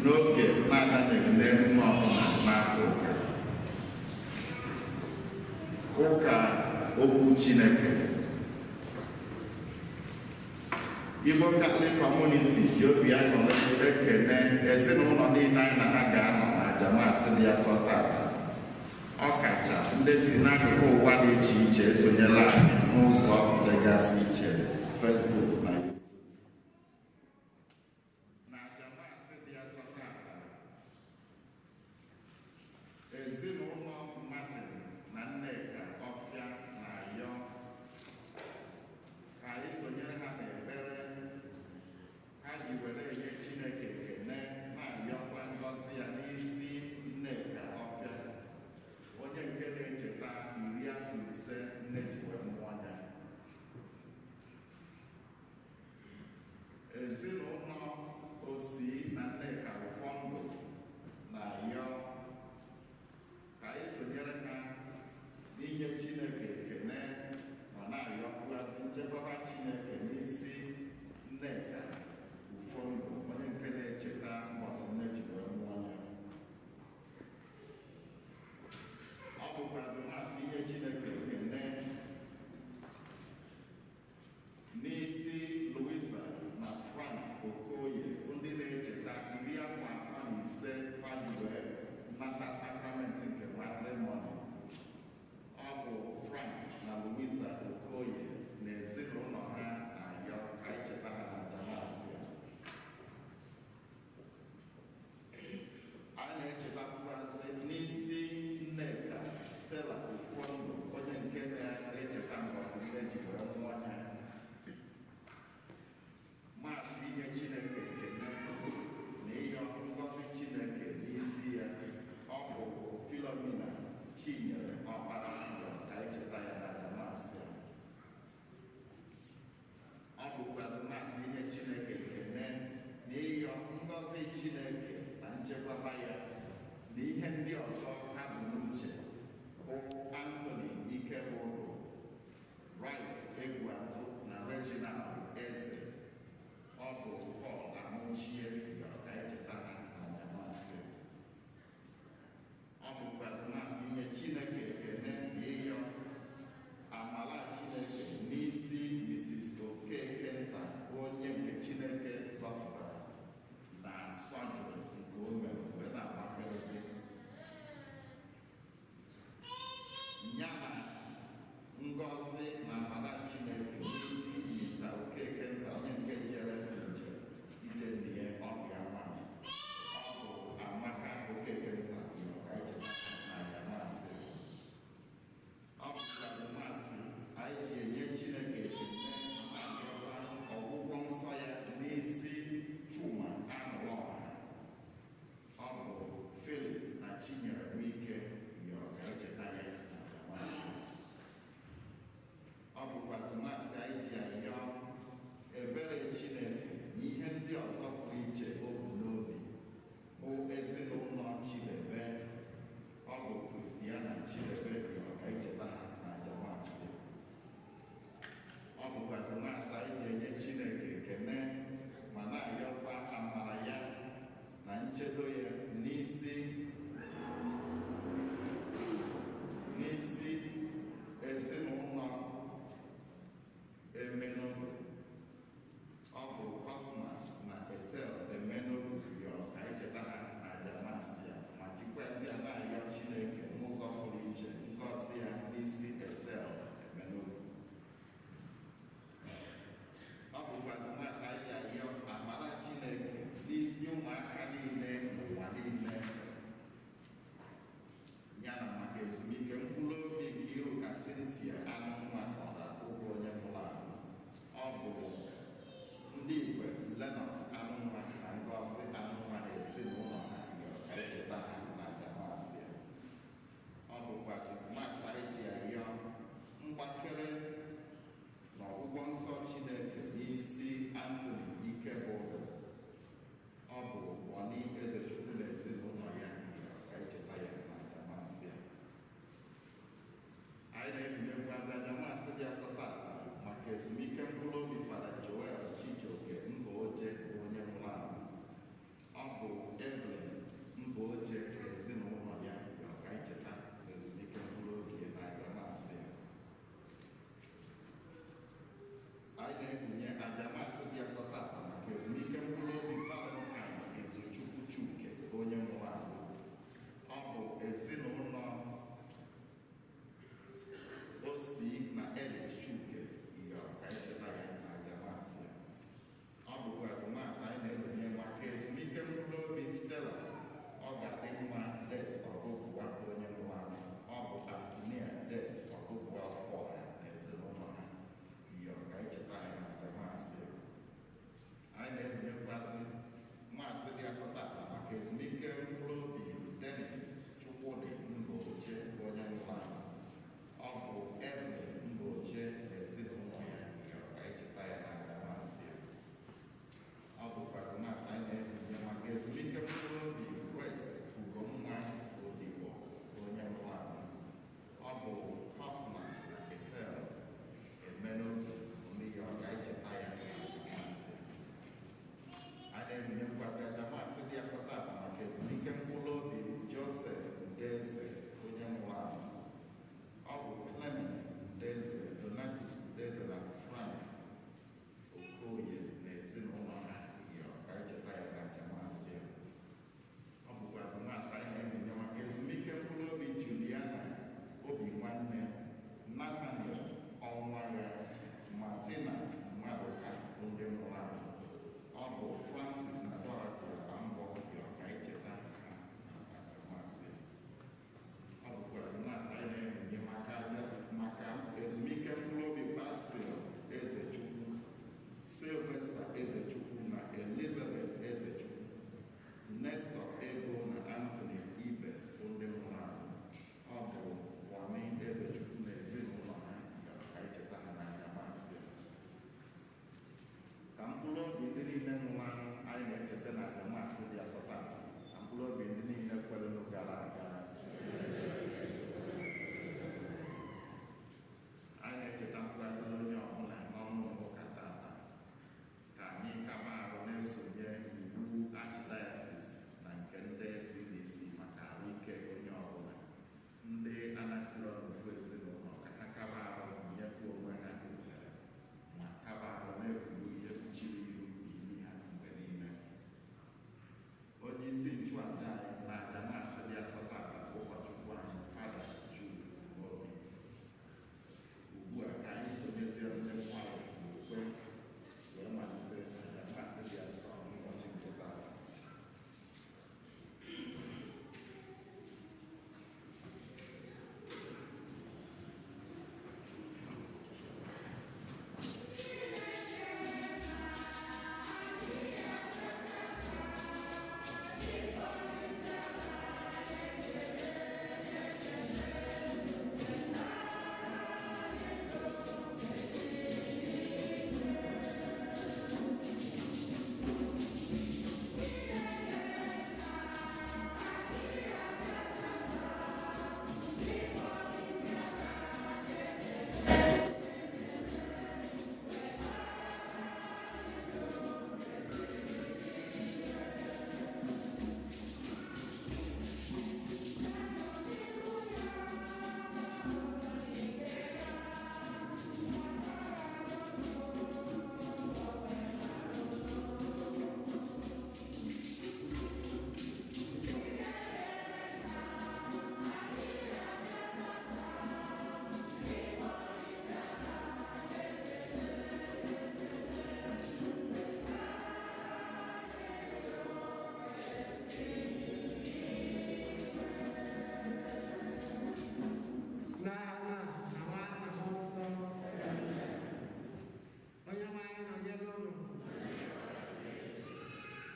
n'oge na-adanyeghị n'emume ọbụla n'afọ ụka. Ụka okwu Chineke. Igbo Catholic Community ji obi aṅụrị ekene ezinụlọ niile anyị na ha ga-anọ na Jamasị dị asọ tata. Ọkacha ndị si n'akụkụ ụwa dị iche iche esonyela anyị n'ụzọ dịgasị iche, Facebook na YouTube. Na Jamasị dị asọ tata, ezinụlọ Martin na Nneka Ọfịa na-ayọ ka anyị sonyere ha n'ekpere ha ji were enye Chineke ekene, na-ayọkwa ngọzi ya n'isi Nneka Ọfịa, onye nke na-echeta 50 nne ji wee mụọ ya. Ezinụlọ Osi na Nneka Ụfọndụ na-ayọ ka anyị sonyere ha n'inye Chineke ekene ma na-ayọkwazị nchekwaba Chineke n'isi Nneka Ụfọndụ, onye nke na-echeta mbọsị nne ji wee mụọ ya. Ọ bụkwazị masị inye Chineke ekene n'isi Louisa na Frank Okoye, ndị na-echeta 45 fadi wee nata sakramenti nke matrimony. Ọ bụ Frank na Louisa Okoye na ezinụlọ ha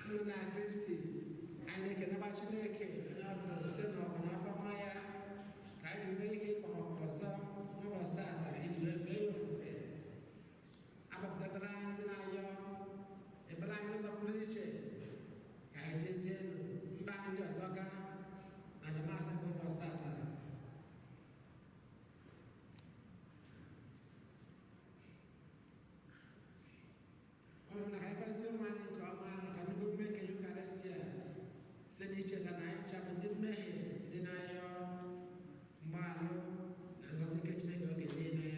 na Kristi anyị na-ekeneba Chineke onye ọbụla site n'ọgụ n'afọ nwa ya ka anyị nwee ike ịkpọkọ ọzọ n'ụbọchị taata iji wee fee ya ofufe. Akpọpụtagala ndị na-ayọ ebere anyị n'ụzọ pụrụ iche ka anyị jezie elu mba ndị ọzọ gaa na njemasị nke ụbọchị taata. Ụmụnna ka anyị kparịsị ụmụ anyị nke ọma maka nnukwu mme nke Yukaristia site n'icheta na anyị chabụ ndị mmehie ndị na-ayọ mgbaalụ na ngọzi nke Chineke oge niile.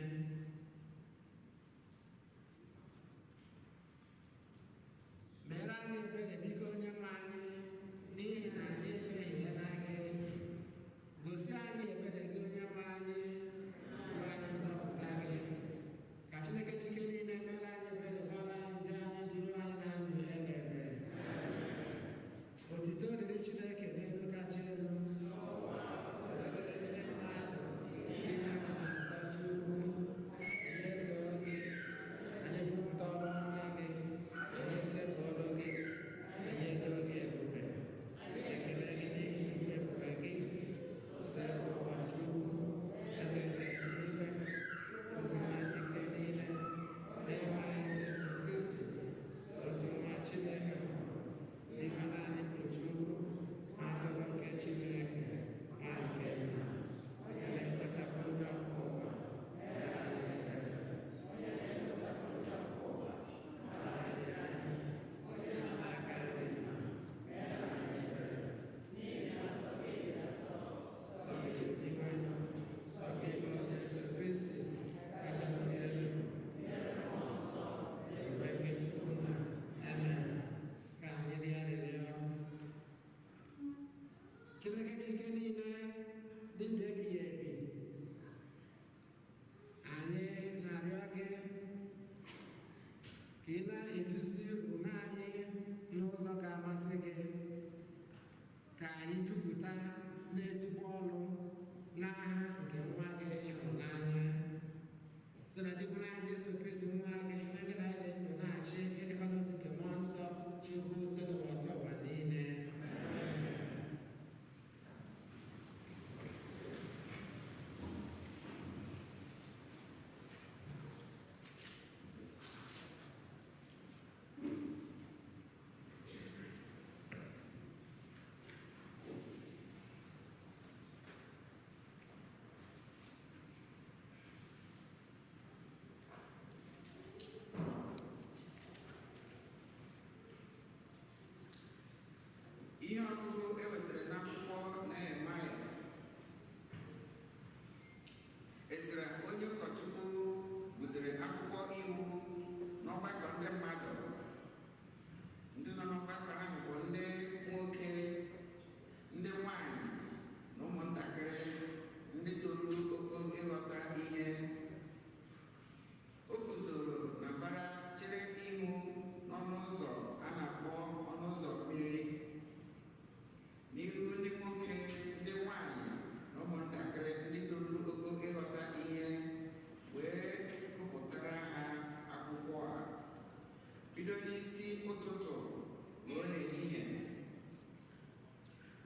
Meere anyị ebere biko onye nwe anyị n'ihi na anyị emehie na gị. Gosi anyị ebere gị onye nwe anyị mgbe anyị nzọpụta gị. Ka Chineke chike niile mere anyị ebere gbara anyị nje anyị duru anyị na ndụ ebe ebe. Otito dịrị Chineke n'elu kacha elu. Dịrị ndị mmadụ ihe ha na-asọ Chukwu. Onye too gị, anyị kwupụta ọrụ ọma gị, anyị esepụrụ gị, anyị edo gị ebube. Ekele gị n'ihi ebube gị, sepụ ụwa Chukwu, eze nke eluigwe, tupu na ike niile, n'ime anyị Jesu Kristi, sọtụ nwa Chineke, n'ime anyị bụ Chukwu, ma atụrụ nke Chineke, ma nke nna, onye na-ekpechapụ ndị ọkwụ ụwa, Chineke chike niile dị ndụ ebighị ebi, anyị na-arịọ gị ka ị na-eduzi omume anyị n'ụzọ ga-amasị gị, ka anyị jupụta n'ezigbo ọrụ n'aha nke nwa gị ịhụnanya site na dịkwara anyị Jesu Kristi nwa gị onye gị na anyị dị ndụ na-achị ịdịkọta otu nke mmụọ nsọ Chukwu site n'ụbọchị ọgba niile. Ihe ọgụgụ ewetara n'akwụkwọ Nehemaya. Ezra onye ụkọchukwu butere akwụkwọ iwu n'ọgbakọ ndị mmadụ. Ndị nọ n'ọgbakọ ahụ bụ ndị nwoke, ndị nwanyị na ụmụntakịrị ndị toruru ogo ịghọta ihe. O guzoro na mbara chere ihu n'ọnụ ụzọ a na-akpọ ọnụ ụzọ mmiri. N'ihu ndị nwoke, ndị nwanyị na ụmụntakịrị ndị toruru ogo ịghọta ihe wee gụpụtara ha akwụkwọ a. Bido n'isi ụtụtụ ruo n'ehihie,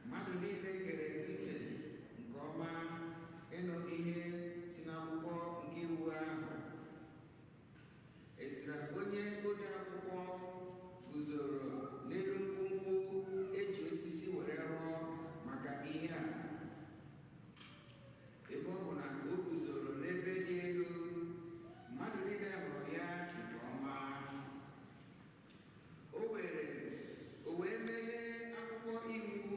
mmadụ niile gere ntị nke ọma ịnụ ihe si n'akwụkwọ nke iwu ahụ. Ezra onye ode akwụkwọ guzoro n'elu mkpumkpu eji osisi were rụọ maka ihe a. Ebe ọ bụ na o guzoro n'ebe dị elu, mmadụ niile hụrụ ya nke ọma. O wee meghee akwụkwọ iwu.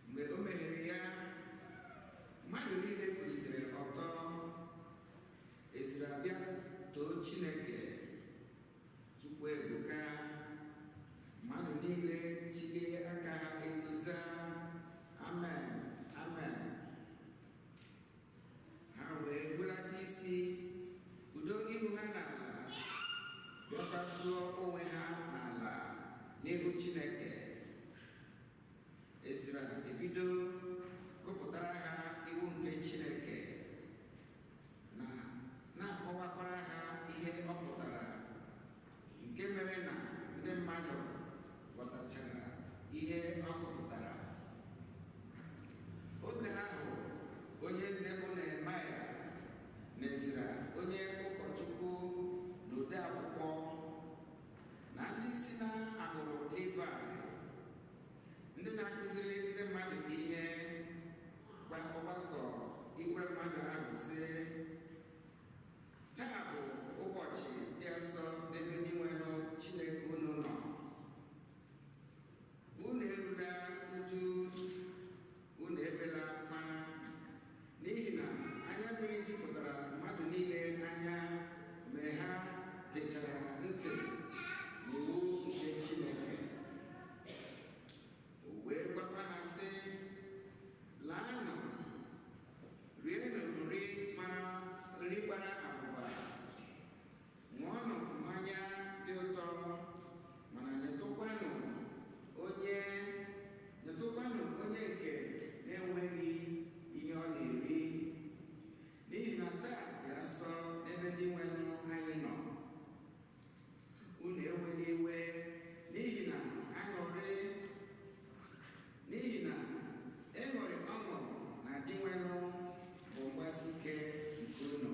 Mgbe o meghere ya, mmadụ niile kulitere ọtọ. Ezra bịa too Chineke, Chukwu ebuka. Mmadụ niile chilie aka ha elu zaa, amen, amen. Ha wee hulata isi, udo ihu ha n'ala, bịakwa tụọ onwe ha n'ala n'ihu Chineke. Ezra ebido gụpụtara ha iwu nke Chineke na-akọwakwara ha ihe ọ pụtara, nke mere na ndị mmadụ ahụ sị, taa bụ ụbọchị dị nsọ n'ebe dị nwere Chineke unu nọ. Unu erula uju, unu ebela akwa, n'ihi na anya mmiri jupụtara mmadụ niile anya mgbe ha gechara ntị n'iwu nke Chineke. O wee gwakwa ha sị, laanụ, rienụ nri gbara abụba, ṅụọnụ mmanya dị ụtọ, mana nyetụkwanụ onye nke na-enweghị ihe ọ na-eri, n'ihi na taa dị nsọ n'ebe dị nwenụ anyị nọ. Unu ewela iwe n'ihi na ịṅụrị ọṅụ na dị nwenụ bụ mgbasi ike nke unu.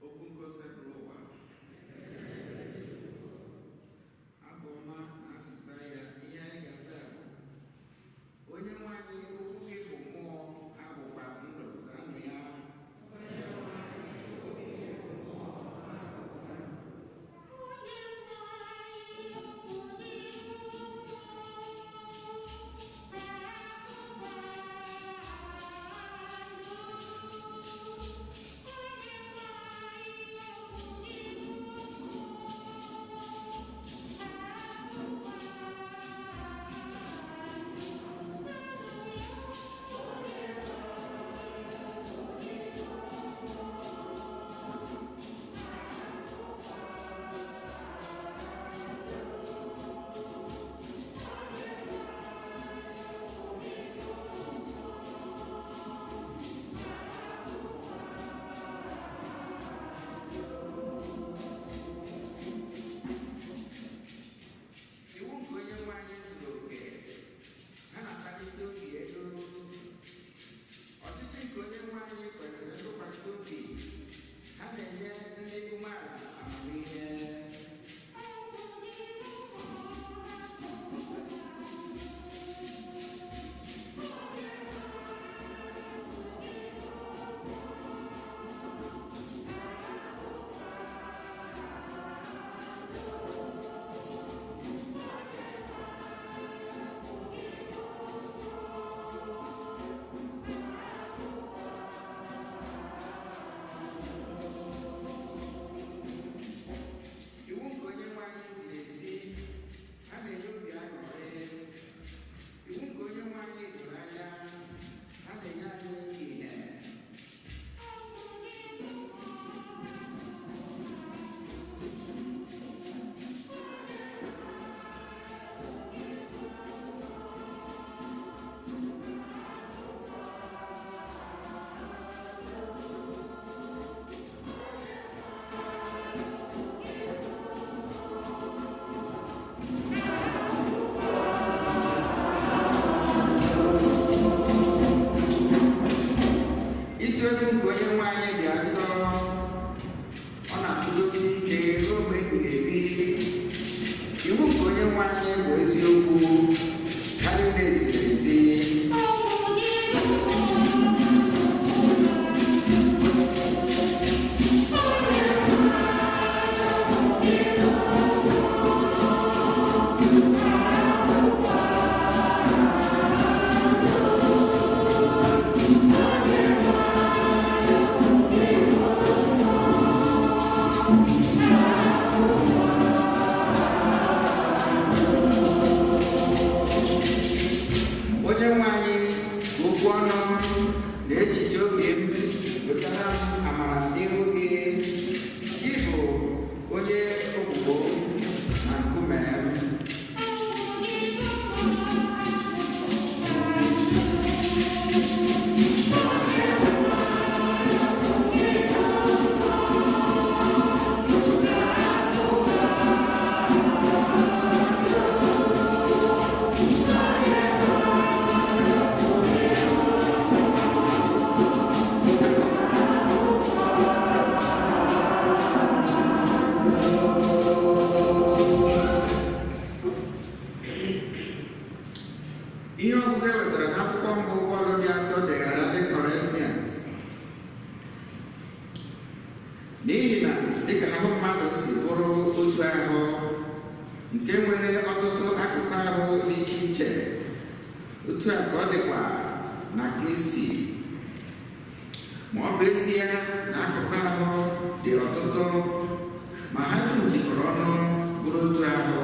Okwu nkọsepụrụ ụwa. Abụ ọma na azịza ya, ihe anyị ga-aza bụ, onye nwe anyị, okwu gị bụ mmụọ, ha bụkwa ndụ, zaanụ ya. Egwu nke onye nwe anyị dị nsọ, ọ na-akwụdosi ike ruo mgbe ebighị ebi. Iwu nke onye nwe anyị bụ eziokwu, ha niile ziri ezi. Onye nwe anyị okwu ọnụ na echiche obi m wetara m amara n'ihu gị. Gị bụ onye ogbugbo na nkume m. nke nwere ọtụtụ akụkụ ahụ dị iche iche. Otu a ka ọ dịkwa na Kristi. Ma ọ bụ ezie na akụkụ ahụ dị ọtụtụ, ma ha dum jikọrọ ọnụ bụrụ otu ahụ.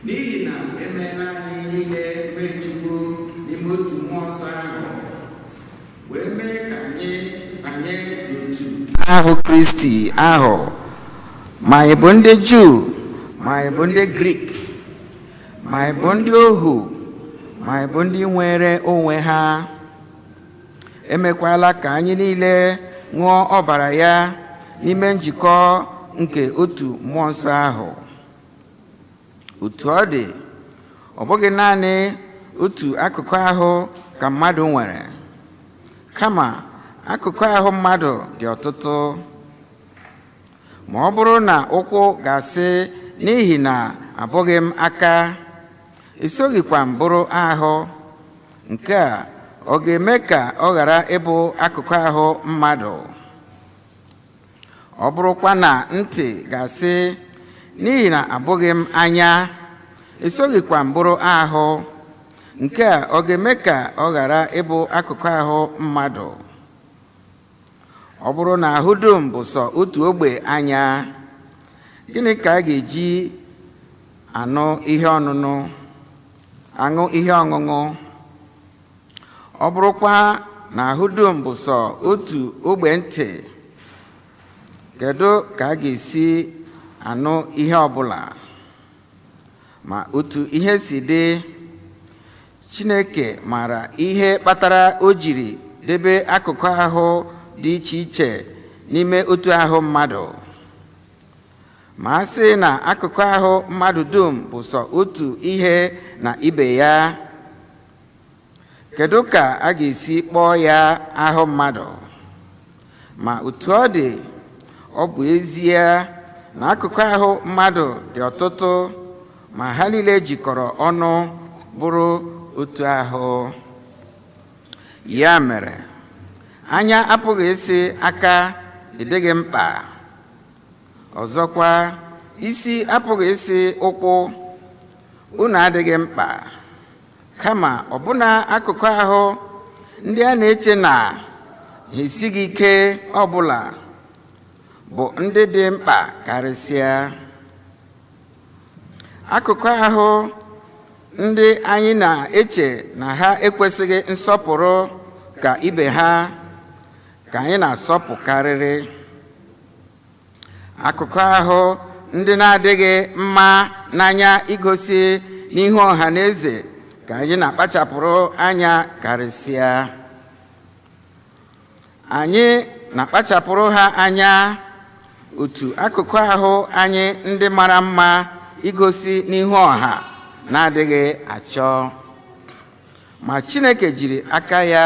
N'ihi na emeela anyị niile mmiri Chukwu n'ime otu mmụọ nsọ ahụ, wee mee ka anyị banye n'otu ahụ Kristi ahụ, ma anyị bụ ndị Juu, ma anyị bụ ndị Grik, ma anyị bụ ndị ohu, ma anyị bụ ndị nwere onwe ha. Emekwala ka anyị niile ṅụọ ọbara ya n'ime njikọ nke otu mmụọ nsọ ahụ. Otu ọ dị, ọ bụghị naanị otu akụkụ ahụ ka mmadụ nwere, kama akụkụ ahụ mmadụ dị ọtụtụ. Ma ọ bụrụ na ụkwụ ga-asị, n'ihi na abụghị m aka, esoghịkwa m bụrụ ahụ, nke a ọ ga-eme ka ọ ghara ịbụ akụkụ ahụ mmadụ? Ọ bụrụkwa na ntị ga-asị, n'ihi na abụghị m anya, esoghịkwa m bụrụ ahụ, nke a ọ ga-eme ka ọ ghara ịbụ akụkụ ahụ mmadụ? Ọ bụrụ na ahụ dum bụ sọ otu ogbe anya, gịnị ka a ga-eji aṅụ ihe ọṅụṅụ? Ọ bụrụkwa na ahụ dum bụ sọ otu ogbe ntị, kedu ka a ga-esi anụ ihe ọbụla? Ma otu ihe si dị, Chineke maara ihe kpatara o jiri debe akụkụ ahụ dị iche iche n'ime otu ahụ mmadụ. Ma a sị na akụkụ ahụ mmadụ dum bụ sọ otu ihe na ibe ya, kedu ka a ga-esi kpọọ ya ahụ mmadụ? Ma otu ọ dị, ọ bụ ezie na akụkụ ahụ mmadụ dị ọtụtụ, ma ha niile jikọrọ ọnụ bụrụ otu ahụ. Ya mere, anya apụghị ịsị aka, ịdịghị mkpa. Ọzọkwa, isi apụghị ịsị ụkwụ, unu adịghị mkpa. Kama ọbụna akụkụ ahụ ndị a na-eche na ha esighị ike ọbụla bụ ndị dị mkpa karịsịa. Akụkụ ahụ ndị anyị na-eche na ha ekwesịghị nsọpụrụ ka ibe ha, ka anyị na-asọpụkarịrị. Akụkụ ahụ ndị na-adịghị mma n'anya igosi n'ihu ọha na eze, ka anyị na-akpachapụrụ anya karịsịa. Anyị na-akpachapụrụ ha anya otu akụkụ ahụ anyị ndị mara mma igosi n'ihu ọha na-adịghị achọ. Ma Chineke jiri aka ya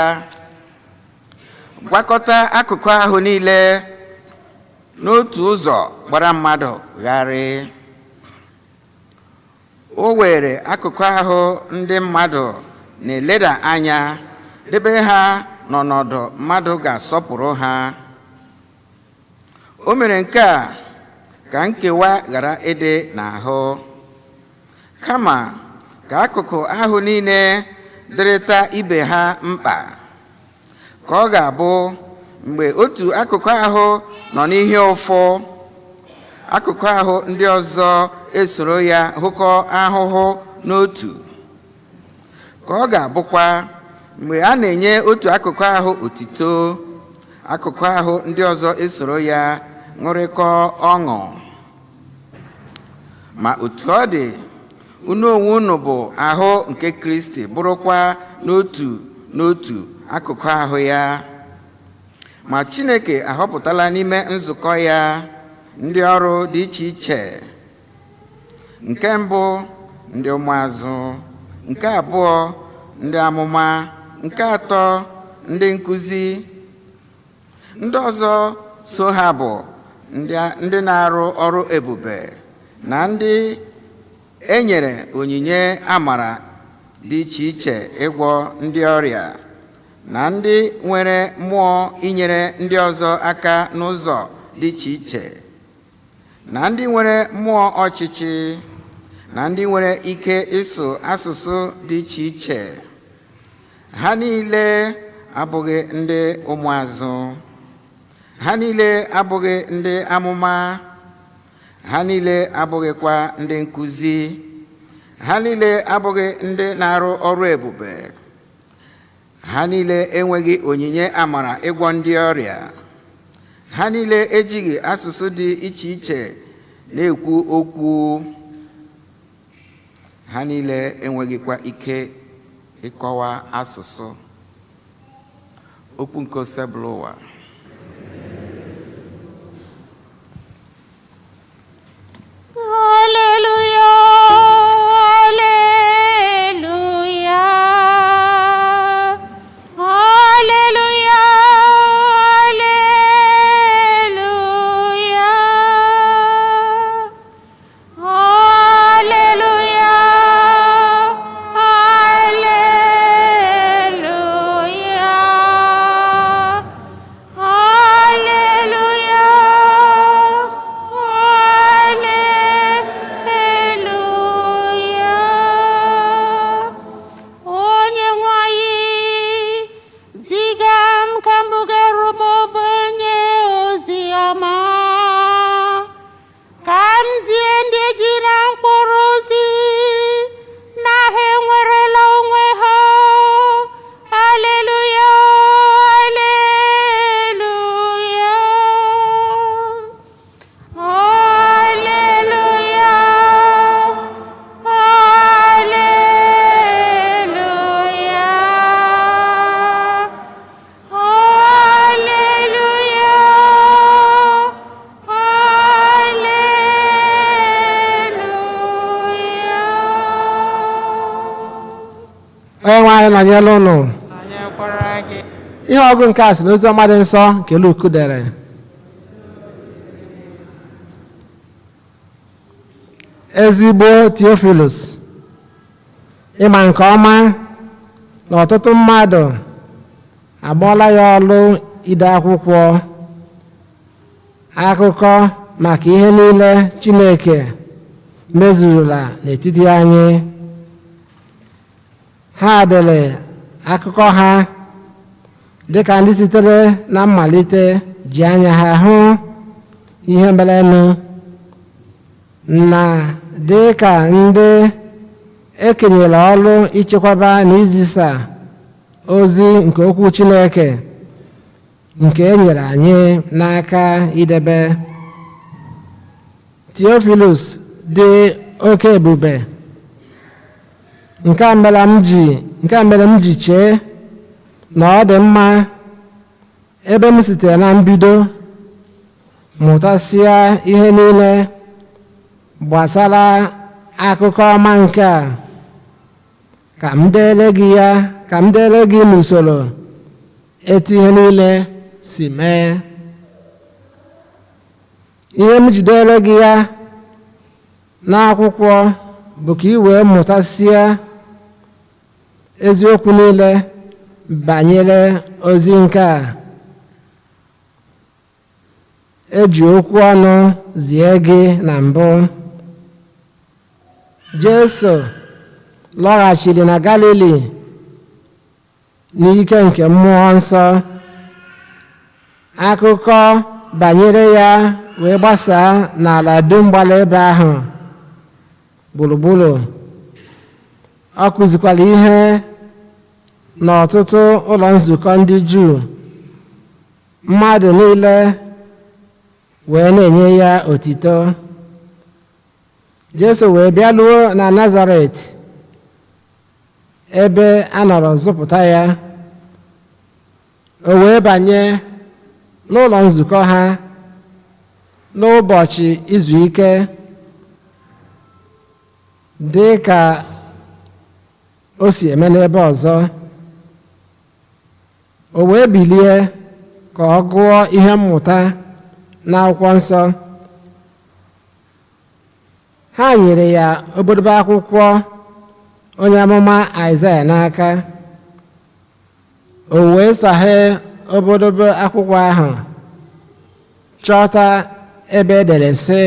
gwakọta akụkụ ahụ niile n'otu ụzọ gbara mmadụ gharị. O were akụkụ ahụ ndị mmadụ na-eleda anya debe ha n'ọnọdụ mmadụ ga-asọpụrụ ha. O mere nke a ka nkewa ghara ịdị n'ahụ, kama ka akụkụ ahụ niile dịrịta ibe ha mkpa. Ka ọ ga-abụ mgbe otu akụkụ ahụ nọ n'ihe ụfụ, akụkụ ahụ ndị ọzọ esoro ya hụkọ ahụhụ n'otu. Ka ọ ga-abụkwa mgbe a na-enye otu akụkụ ahụ otito, akụkụ ahụ ndị ọzọ esoro ya ṅụrịkọ ọṅụ. Ma otu ọ dị, unu onwe unu bụ ahụ nke Kristi, bụrụkwa n'otu akụkụ ahụ ya. Ma Chineke ahọpụtala n'ime nzukọ ya ndị ọrụ dị iche iche. Nke mbụ, ndị ụmụazụ; nke abụọ, ndị amụma; nke atọ, ndị nkuzi. Ndị ọzọ so ha bụ ndị na-arụ ọrụ ebube, na ndị e nyere onyinye amara dị iche iche ịgwọ ndị ọrịa, na ndị nwere mmụọ inyere ndị ọzọ aka n'ụzọ dị iche iche. na ndị nwere mmụọ ọchịchị na ndị nwere ike ịsụ asụsụ dị iche iche. Ha niile abụghị ndị ụmụazụ, ha niile abụghị ndị amụma, ha niile abụghịkwa ndị nkụzi, ha niile abụghị ndị na-arụ ọrụ ebube, ha niile enweghị onyinye amara ịgwọ ndị ọrịa, ha niile ejighị asụsụ dị iche iche na-ekwu okwu, ha niile enweghịkwa ike ịkọwa asụsụ. Okwu nke osebụlụ ụwa. Onye nwe anyị nọnyere unu. Ihe ọgụ nke a si n'ozi ọma dị nsọ nke Luk dere. Ezigbo Theophilus, ịma nke ọma na ọtụtụ mmadụ agbọọla ya ọlụ ide akwụkwọ akụkọ maka ihe niile Chineke mezurula n'etiti anyị. Ha dere akụkọ ha dịka ndị sitere na mmalite ji anya ha hụ ihe merenụ, na dịka ndị ekenyere ọrụ ichekwaba na izisa ozi nke okwu Chineke nke e nyere anyị n'aka idebe. Theophilus dị oke ebube. Nke a mere m ji chee na ọ dị mma ebe m sitere na mbido mụtasịa ihe niile gbasara akụkọ ọma nke a, ka m dere gị n'usoro etu ihe niile si mee. Ihe m jidere gị ya n'akwụkwọ bụ ka ị wee mụtasịa eziokwu niile banyere ozi nke a. Eji okwu ọnụ zie gị na mbụ. Jesu lọghachiri na Galili n'ike nke Mmụọ Nsọ. Akụkọ banyere ya wee gbasaa n'ala dum gbara ebe ahụ gburugburu. Ọ kụzikwara ihe n'ọtụtụ ụlọ nzukọ ndị Juu. Mmadụ niile wee na-enye ya otito. Jesu wee bịaruo na Nazaret, ebe a nọrọ zụpụta ya. O wee banye n'ụlọ nzukọ ha n'ụbọchị izu ike, dị ka o si eme n'ebe ọzọ. O wee bilie ka ọ gụọ ihe mmụta n'akwụkwọ nsọ. Ha nyere ya obodobo akwụkwọ onye amụma Aịzaya n'aka. O wee saghee obodobo akwụkwọ ahụ, chọta ebe edere sị,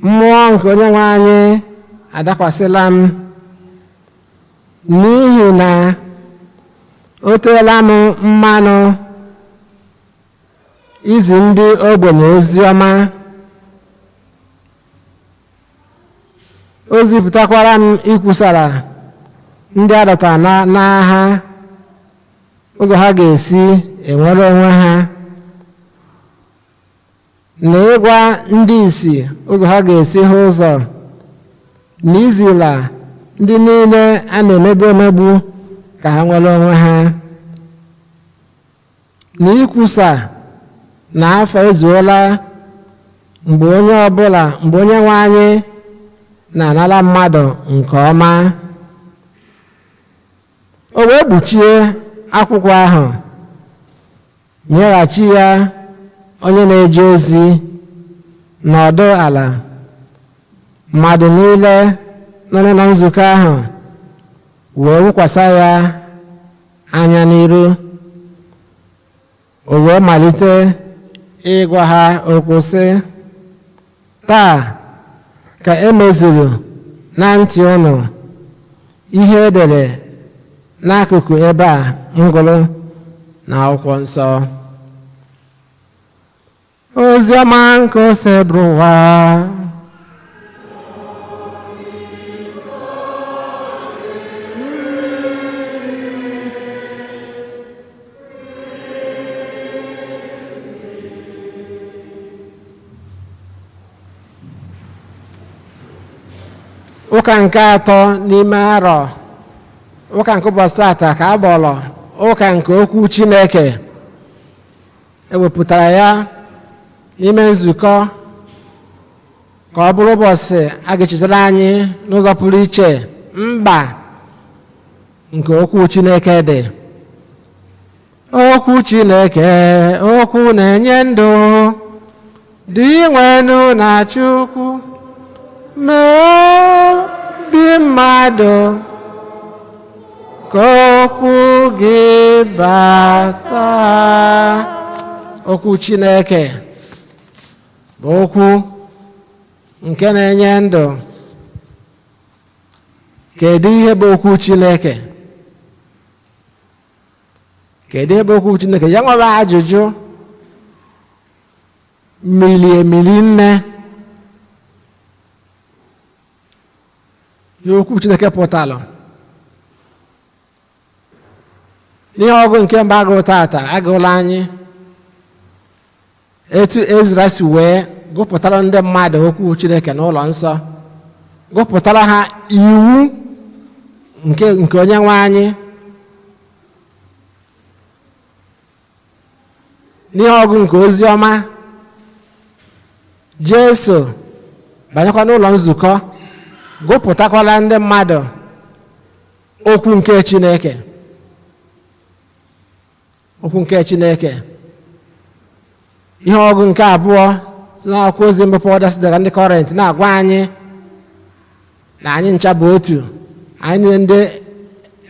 mmụọ nke Onyenwe anyị adakwasịla m, n'ihi na o teela m mmanụ izi ndị ogbenye ozi ọma. O zipụtakwara m ikwusara ndị a dọtara n'agha ụzọ ha ga-esi enwere onwe ha, na ịgwa ndị ìsì ụzọ ha ga-esi hụ ụzọ, na izila ndị niile a na-emegbu emegbu ka ha nwere onwe ha, na ikwusa na afọ ezuola mgbe Onyenwe anyị na-anara mmadụ nke ọma. O wee kpuchie akwụkwọ ahụ, nyeghachi ya onye na-eje ozi n'ọdụ ala. Mmadụ niile nọ na nzukọ ahụ wee wụkwasị ya anya n'iru. O wee malite ịgwa ha okwu sị, taa ka e mezuru na ntị unu ihe edere n'akụkụ ebe a m gụrụ n'akwụkwọ nsọ. Ozi ọma nke ose bụrụ ụwa. Ụka nke atọ n'ime arọ, ụka nke ụbọchị tata ka a kpọrọ ụka nke okwu Chineke. Ewepụtara ya n'ime nzukọ ka ọ bụrụ ụbọchị a ga-echetara anyị n'ụzọ pụrụ iche mkpa nke okwu Chineke dị. Okwu Chineke, okwu na-enye ndụ, dị nwenu na Chukwu, mee obi mmadụ ka okwu gị bata. Okwu Chineke bụ okwu nke na-enye ndụ. Kedu ihe bụ okwu Chineke? Kedu ihe bụ okwu Chineke? Ya nwere ajụjụ mili emili nne. Ihe okwu Chineke pụtara. N'ihe ọgụ nke mba agụ tata agụla anyị etu Ezra si wee gụpụtara ndị mmadụ okwu Chineke n'ụlọ nsọ, gụpụtara ha iwu nke Onyenwe anyị. N'ihe ọgụ nke ozi ọma, Jesu banyekwa n'ụlọ nzukọ gụpụtakwala ndị mmadụ okwu nke Chineke. Okwu nke Chineke. Ihe ọgụ nke abụọ si n'akwụkwọ ozi mbụ Pọl dere ndị Kọrint na-agwa anyị na anyị ncha bụ otu. Anyị niile ndị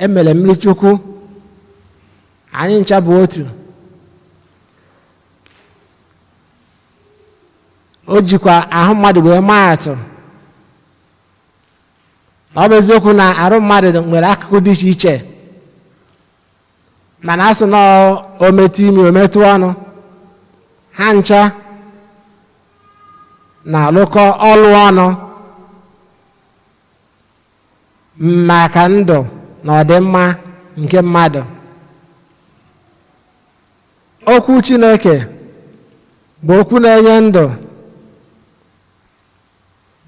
emere mmiri Chukwu, anyị ncha bụ otu. O jikwa ahụ mmadụ wee maa atụ. Ọ bụ eziokwu na arụ mmadụ nwere akụkụ dị iche iche, mana asị na o metụ imi o metụ ọnụ, ha ncha na-alụkọ ọlụ ọnụ maka ndụ na ọdịmma nke mmadụ. Okwu Chineke bụ okwu na-enye ndụ,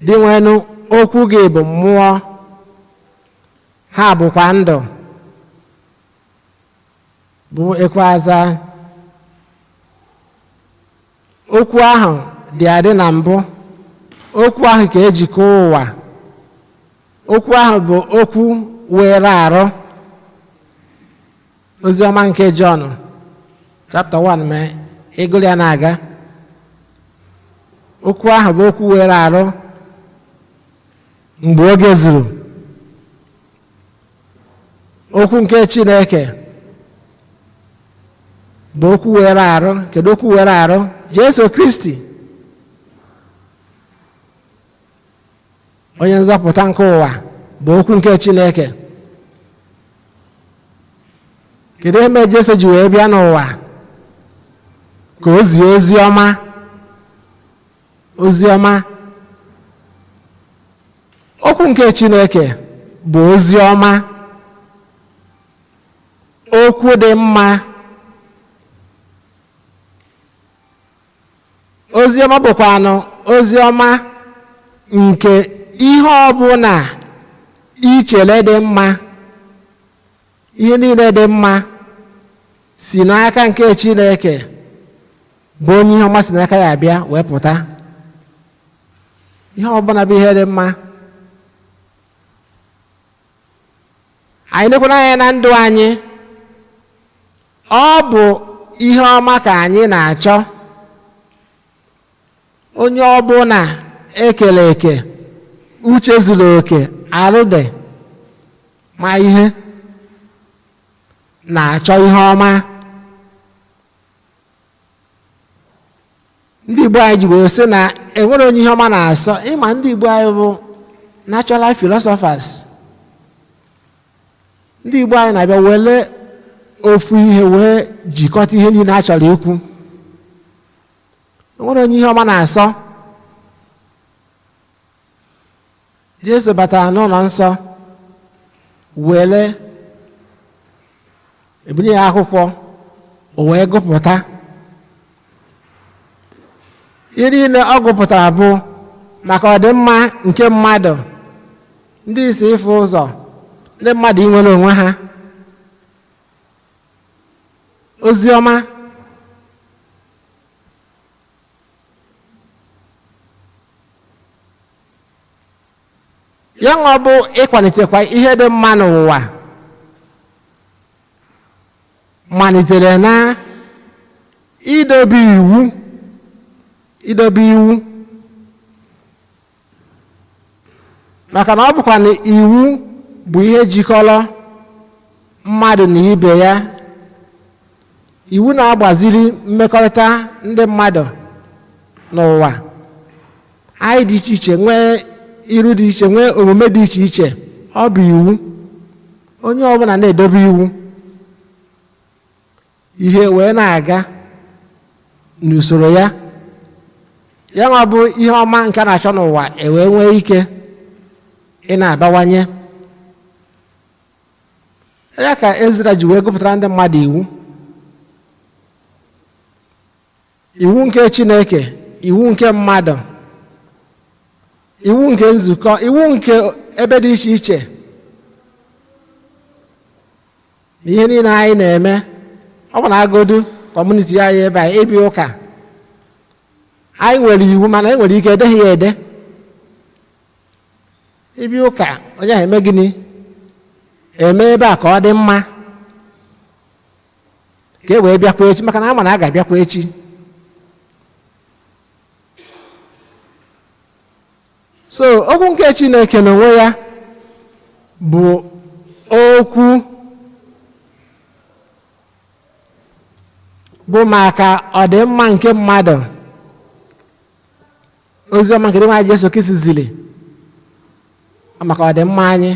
dị nwenu okwu gị bụ mmụọ, ha bụkwa ndụ, bụ ekweaza. Okwu ahụ dị adị na mbụ. Okwu ahụ ka ejikọ ụwa. Okwu ahụ bụ okwu were arụ. Oziọma nke Jọn chapter 1 ma ịgụrụ ya na-aga. Okwu ahụ bụ okwu were arụ mgbe oge zuru. Okwu nke Chineke bụ okwu were arụ. Kedu okwu were arụ? Jesu Kristi. onye nzọpụta nke ụwa bụ okwu nke Chineke. Kedu ihe mere Jesu ji wee bịa n'ụwa? Ka o zie ozi ọma. Ozi ọma. Okwu nke Chineke bụ ozi ọma. Okwu dị mma. Ozi ọma bụkwanụ ozi ọma nke ihe ọbụla ichere dị mma, ihe niile dị mma si n'aka nke Chineke, bụ onye ihe ọma si n'aka ya abịa wee pụta. Ihe ọbụla bụ ihe dị mma. Anyị nekwana anya na ndụ anyị, ọ bụ ihe ọma ka anyị na-achọ. Onye ọbụla ekele eke, uche zuru oke, arụ dị, ma ihe na-achọ ihe ọma. Ndị Igbo anyị ji wee sị na enwere onye ihe ọma na-asọ. Ịma ndị Igbo anyị bụ natural philosophers. Ndị Igbo anyị na-abịa wele ofu ihe wee jikọta ihe niile a chọrọ ikwu. Enwere onye ihe ọma na-asọ. Jesu batara n'ụlọ nsọ, wele ebunye ya akwụkwọ, o wee gụpụta. Ihe niile ọ gụpụtara bụ maka ọdịmma nke mmadụ, ndị isi ịfụ ụzọ, ndị mmadụ inwere onwe ha. Ozi ọma. Ya ọ bụ ịkwalitekwa ihe dị mma n'ụwa, malitere na idobe iwu. Idobe iwu. Maka na ọ bụkwa na iwu bụ ihe jikọrọ mmadụ na ibe ya. Iwu na-agbaziri mmekọrịta ndị mmadụ n'ụwa. Anyị dị iche iche, nwee iru dị iche, nwee omume dị iche iche. Ọ bụ iwu. Onye ọbụla na-edobe iwu, ihe wee na-aga n'usoro ya. Ya nwa bụ ihe ọma nke a na-achọ n'ụwa, wee nwee ike ị na-abawanye. Ya ka Ezra ji wee gụpụtara ndị mmadụ iwu. Iwu nke Chineke, iwu nke mmadụ, iwu nke nzukọ, iwu nke ebe dị iche iche. Ihe niile anyị na-eme, ọ bụ na agodu kọmuniti anyị ebe anyị ịbịa ụka, anyị nwere iwu, mana e nwere ike edeghị ya ede. Ịbịa ụka, onye ahụ eme gịnị? Eme ebe a ka ọ dị mma, ka e wee bịakwa echi, maka na ama na a ga-abịakwa echi. So okwu nke Chineke n'onwe ya bụ okwu bụ maka ọdịmma nke mmadụ. Oziọma nke dị Jesu Kristi ziri maka ọdịmma anyị,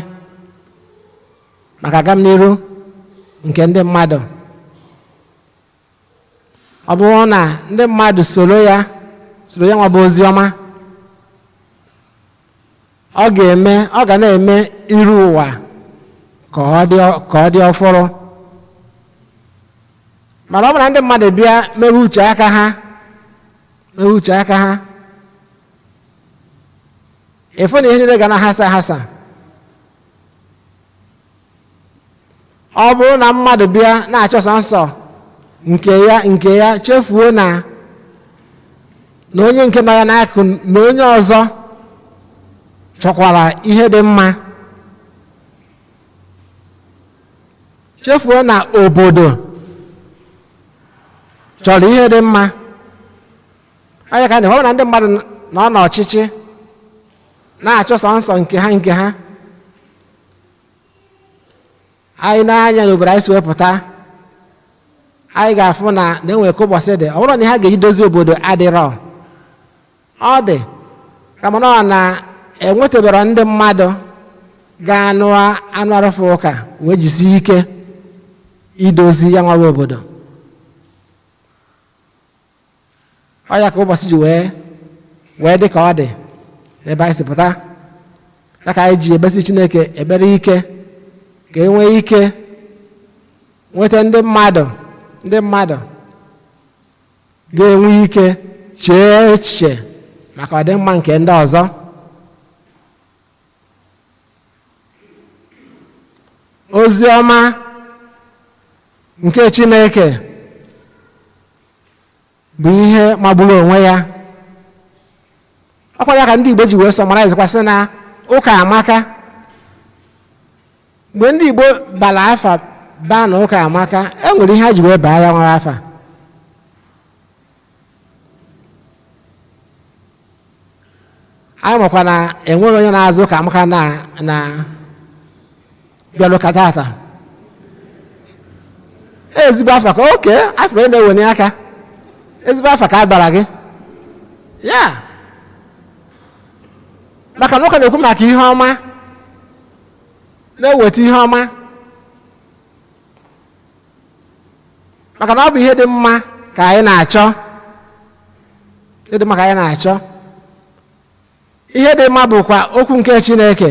maka agamnihu nke ndị mmadụ. Ọ bụrụ na ndị mmadụ soro ya nwa bụ oziọma, ọ ga na-eme iru ụwa ka ọ dị ọfụrụ. Mana ọ bụ na ndị mmadụ bịa mewe uche aka ha, ịfụ na ihe niile ga na-ahasa ahasa. Ọ bụrụ na mmadụ bịa na-achọsa nsọ nke ya chefuo na onye nke nọ ya n'akụ na onye ọzọ chọkwara ihe dị mma. Chefuo na obodo chọrọ ihe dị mma. Anya ka na ndị mmadụ nọ n'ọchịchị na-achọsa nsọ nke ha. Anyị na-anya n'obodo anyị si wepụta, anyị ga-afụ na enwe ka ụbọchị dị. Ọ bụrụ na ha ga-eji dozie obodo adịrọ, ọ dị kama na enwetebara ndị mmadụ ga-anụ anụ arụfụ ụka wee jisie ike idozi ya nwa obodo. Ọ ya ka ụbọchị ji wee dị ka ọ dị n'ebe anyị si pụta. Ya ka anyị ji ebesi Chineke ekpere ike ka e nwee ike nweta ndị mmadụ ga-enwe ike chee echiche maka ọdịmma nke ndị ọzọ. Ozi ọma nke Chineke bụ ihe magburu onwe ya. Ọkwa ya ka ndị Igbo ji wee sọmaraizkwasị na ụka amaka. Mgbe ndị Igbo bara afa baa na ụka amaka, e nwere ihe ha ji wee baa ya nwere afa. Anyị makwa na enwere onye na-azụ ụka amaka na bịalụka tata. Ezigbo afa ka oke afọ onye na-ewenye aka. Ezigbo afa ka a bara gị ya, maka na ụka na-ekwu maka ihe ọma, na-eweta ihe ọma, maka na ọ bụ ihe dị mma ka anyị na-achọ. Ihe dị mma ka anyị na-achọ. Ihe dị mma bụkwa okwu nke Chineke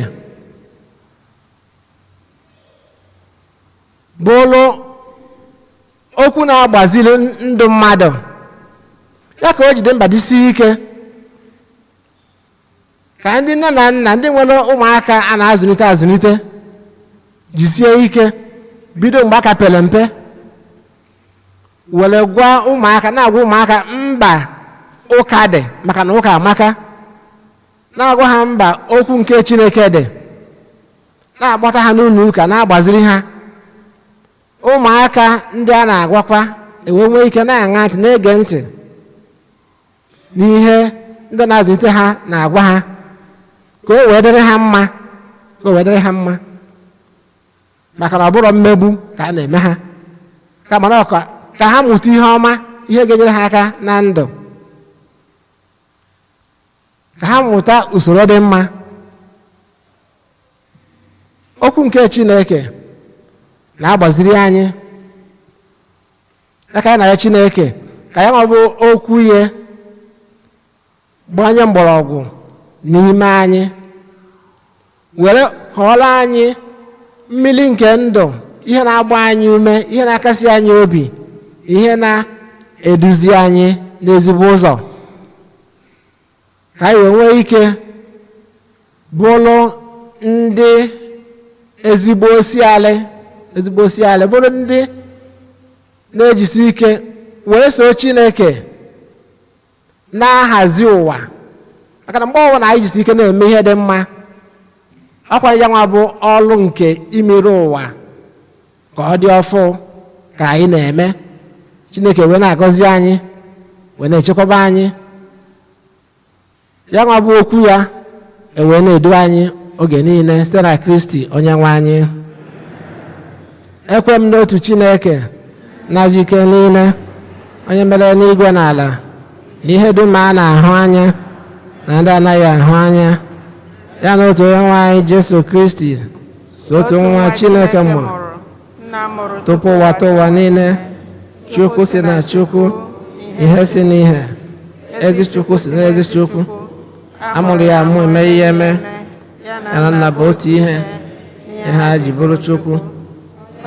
bụrụ okwu na-agbaziri ndụ mmadụ. Ya ka o jide mkpa dịsie ike ka ndị nne na nna ndị nwere ụmụaka a na-azụlite jisie ike bido mgbe aka pere mpe were gwa ụmụaka, na-agwa ụmụaka mba ụka dị, maka na ụka amaka. Na-agwa ha mba okwu nke Chineke dị, na-agbata ha n'ụlọ ụka, na-agbaziri ha. Ụmụaka ndị a na-agwakwa enwe nwee ike na-aṅa ntị, na-ege ntị n'ihe ndị na-azụlite ha na-agwa ha, ka o wee dịrị ha mma, maka na ọ bụrụ mmegbu ka a na-eme ha, kama na ka ha mụta ihe ọma, ihe ga-enyere ha aka na ndụ, ka ha mụta usoro dị mma. Okwu nke Chineke na-agbaziri anyị, aka ya na ya Chineke ka ya nwabụ okwu ya gbanye mgbọrọgwụ n'ime anyị, were ghọrọ anyị mmiri nke ndụ, ihe na-agba anyị ume, ihe na-akasi anyị obi, ihe na-eduzi anyị n'ezigbo ụzọ, ka anyị wee nwee ike bụrụ ndị ezigbo osialị, bụrụ ndị na-ejisi ike wee so Chineke na-ahazi ụwa. Maka na mgbe ọbụla anyị jisi ike na-eme ihe dị mma, ọkwa ya nwa bụ ọrụ nke imere ụwa ka ọ dị ọfụ ka anyị na-eme. Chineke wee na-agọzi anyị, wee na-echekwaba anyị. Ya nwa bụ okwu ya wee na-edu anyị oge niile site na Kristi onye nwe anyị. Ekwe m n'otu Chineke na-ajụ ike niile, onye mere n'igwe na ala, na ihe dum a na-ahụ anya na ndị anaghị ahụ anya, ya na otu onye nwe anyị Jesu Kristi, so otu nwa Chineke mụrụ tupu ụwa tụwa niile, Chukwu si na Chukwu, ihe si n'ihe, ezi Chukwu si n'ezi Chukwu, amụrụ ya amụ, eme ihe eme, ya na nna bụ otu ihe ha ji bụrụ Chukwu,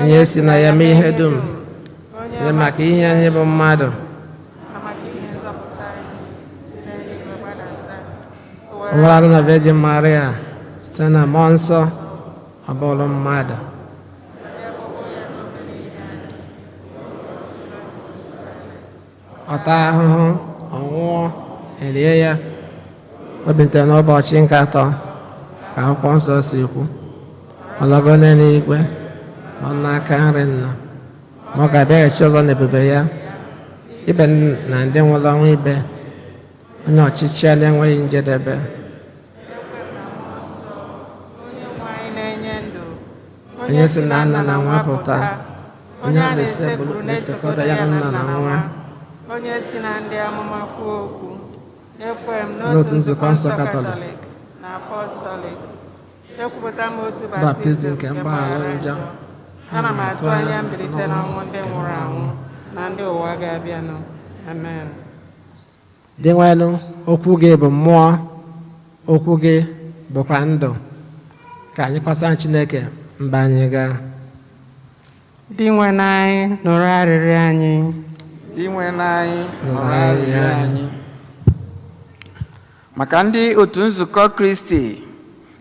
onye si na ya mee ihe dum, nye maka ihe anyị bụ mmadụ. Ọ bụrụ na Virgin Maria site na Mmụọ Nsọ, ọ bụrụ mmadụ. Ọta ahụhụ, ọnwụọ, elie ya, o bilitere n'ụbọchị nke atọ ka Akwụkwọ Nsọ si kwu, ọlọgo n'eluigwe, ọ n'aka nri Nna, ma ọ ga-abịaghachi ọzọ n'ebube ya, ibe na ndị nwụrụ ọnwụ ibe, onye ọchịchị ala enweghị njedebe. Onye si na Nna na Nwa pụta, onye a na-esi ebulu na-ekekọta ya na Nna na Nwa, onye si na ndị amụma kwuo okwu. Ekwere m n'otu nzukọ nsọ Katọlik, na apọstọlik ekwupụta m otu baptizim baptizim nke nke mgbaghara mgbaghara njọ. njọ ana m atụ anya mbilite n'ọnwụ ndị nwụrụ anwụ na ndị ụwa ga-abịanụ. Amen. Dị nwenụ, okwu gị bụ mmụọ, okwu gị bụkwa ndụ. Ka anyị kpasa Chineke mba anyị gaa. Dị nwenụ anyị, nụrụ arịrịọ anyị. Inwe n'anyị nụrụ arịrịọ anyị. Maka ndị otu nzukọ Kristi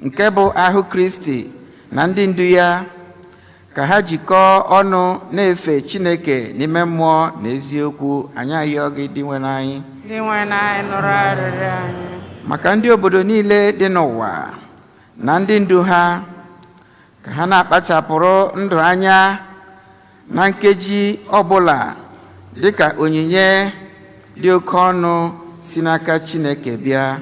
nke bụ ahụ Kristi na ndị ndu ya, ka ha jikọọ ọnụ na-efe Chineke n'ime mmụọ na eziokwu, anyị ayọ gị dị nwe n'anyị. Dị nwenụ anyị, nụrụ arịrịọ anyị. Maka ndị obodo niile dị n'ụwa na ndị ndu ha, ka ha na-akpachapụrụ ndụ anya na nkeji ọbụla dịka onyinye dị oke ọnụ si n'aka Chineke bịa,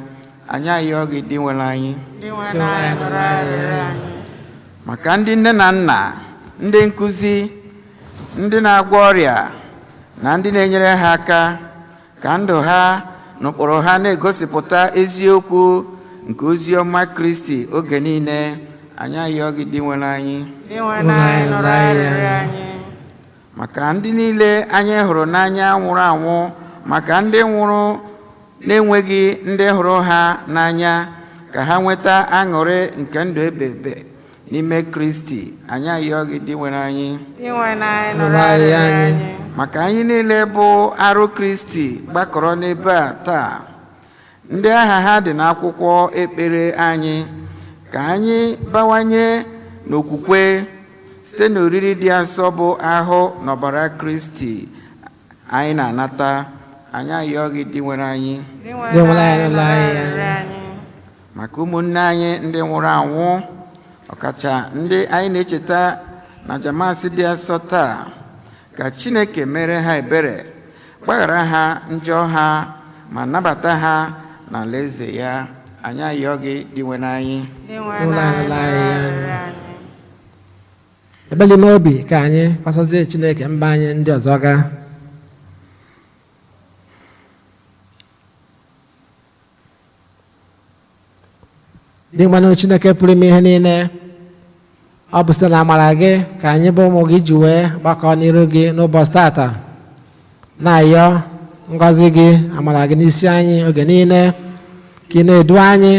anyị ayọ gị dị nwere anyị. Dị nwenụ anyị, nụrụ arịrịọ anyị. Maka ndị nne na nna, ndị nkụzi, ndị na-agwọ ọrịa na ndị na-enyere ha aka, ka ndụ ha na ụkpụrụ ha na-egosipụta eziokwu nke ozi ọma Kristi oge niile, anyị ayọ gị dị nwere anyị. Dị nwenụ anyị, nụrụ arịrịọ anyị. Maka ndị niile anyị hụrụ n'anya nwụrụ anwụ, maka ndị nwụrụ na-enweghị ndị hụrụ ha n'anya, ka ha nweta aṅụrị nke ndụ ebebe n'ime Kristi, anyị ayọ gị dị nwere anyị. Dị nwenụ anyị, nụrụ arịrịọ anyị. Maka anyị niile bụ arụ Kristi gbakọrọ n'ebe a taa, ndị aha ha dị n'akwụkwọ ekpere anyị, ka anyị bawanye n'okwukwe site n'oriri dị asọ bụ ahụ n'ọbara Kristi anyị na-anata, anyị ayọ gị dị nwere anyị. Dị nwenụ anyị, nụrụ arịrịọ anyị. Maka ụmụnne anyị ndị nwụrụ anwụ, ọkacha ndị anyị na-echeta na jamasị dị asọ taa, ka Chineke mere ha ebere, gbaghara ha njọ ha, ma nabata ha n'alaeze ya, anyị ayọ gị dị nwere anyị. Dị nwenụ anyị, nụrụ arịrịọ anyị. Ebeli m obi ka anyị kpasazie Chineke mba anyị ndị ọzọ gaa. Dị mmanụ Chineke pụrụ ime ihe niile, ọ bụ site na amara gị ka anyị bụ ụmụ gị ji wee gbakọọ n'iru gị n'ụbọchị tata, na-ayọ ngọzi gị, amara gị n'isi anyị oge niile, ka ị na-edu anyị,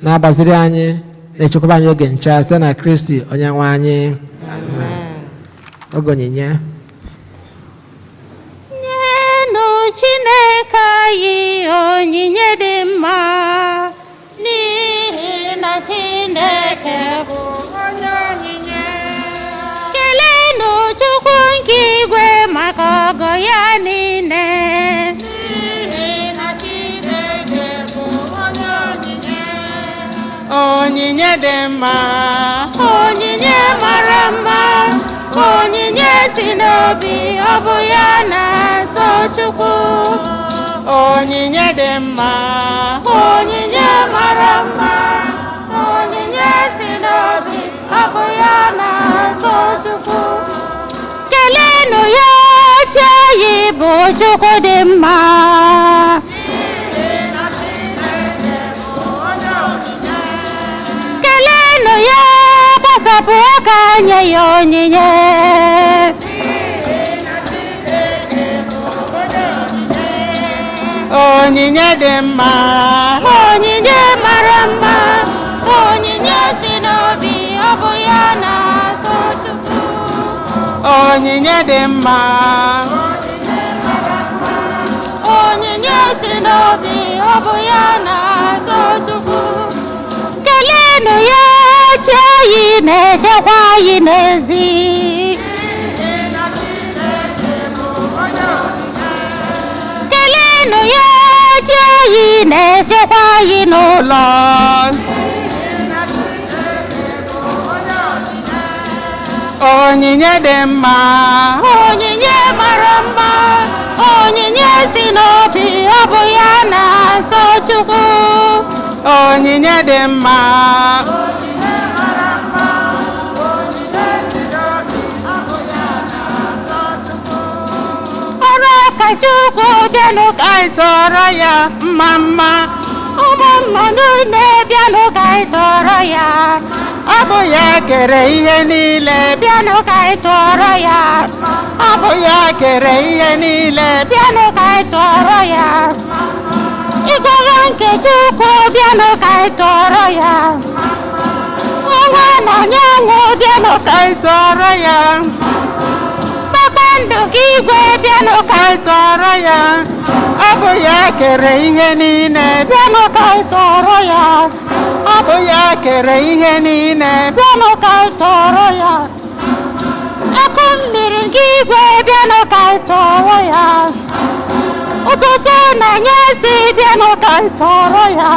na-agbaziri anyị, na-echekwaba anyị oge ncha site na Kristi onye nwe anyị. Oge onyinye. Nyenụ Chineke anyị onyinye dị mma, n'ihi na Chineke bụ onye onyinye. Keleenụ Chukwu nke igwe maka ọgọ ya niile, n'ihi na Chineke bụ onye onyinye. Onyinye dị mma, Onyinye mara mma, onyinye si n'obi, ọ bụ ya na-asọ Chukwu. onyinye dị mma, Onyinye mara mma, onyinye si n'obi, ọ bụ ya na-asọ Chukwu. Keleenụ ya, chi anyị bụ Chukwu dị mma. Keleenụ ya, gbasapụ aka nye ya onyinye. onyinye dị mma, Onyinye mara mma, onyinye si n'obi, ọ bụ ya na-asọ Chukwu. onyinye dị mma, Onyinye si n'obi, ọ bụ ya na-asọ Chukwu. Keleenụ ya, chi anyị na-echekwa anyị n'ezi. Keleenụ ya, chi anyị na-echekwa anyị n'ụlọ. onyinye dị mma, Onyinye mara mma, onyinye si n'obi, ọ bụ ya na-asọ Chukwu. onyinye dị mma, Ọrụ aka Chukwu bịanụ ka anyị tọrọ ya mma mma. Ụmụ mmadụ na-ebịanụ ka bụ ya kere ihe niile bịanụ ka anyị tụọrọ ya ọ bụ ya kere ihe niile bịanụ ka anyị tụọrọ ya ịgọrọ nke Chukwu bịanụ ka anyị tụọrọ ya ọnwa na anyanwụ bịanụ ka anyị tụọrọ ya kpakpando nke igwe bịanụ ka anyị tụọrọ ya ọ bụ ya kere ihe niile bịanụ ka anyị tụọrọ ya ọ bụ ya kere ihe niile bịanụ ka anyị tụọrọ ya akụ mmiri nke igwe bịanụ ka anyị tụọrọ ya ụtụtụ na anyasị bịanụ ka anyị tụọrọ ya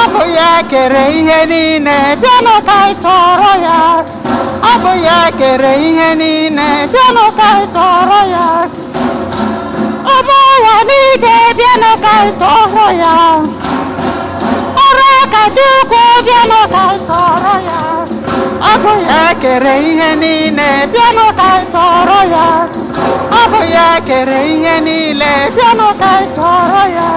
ọ bụ ya kere ihe niile bịanụ ka anyị tụọrọ ya ọ bụ ya kere ihe niile bịanụ ka anyị tụọrọ ya ụmụ ụwa niile bịanụ ka anyị tụọrọ ya ọrụ aka Chukwu bịanụ ka anyị tụọrọ ya ọ bụ ya kere ihe niile bịanụ ka anyị tụọrọ ya ọ bụ ya kere ihe niile bịanụ ka anyị tụọrọ ya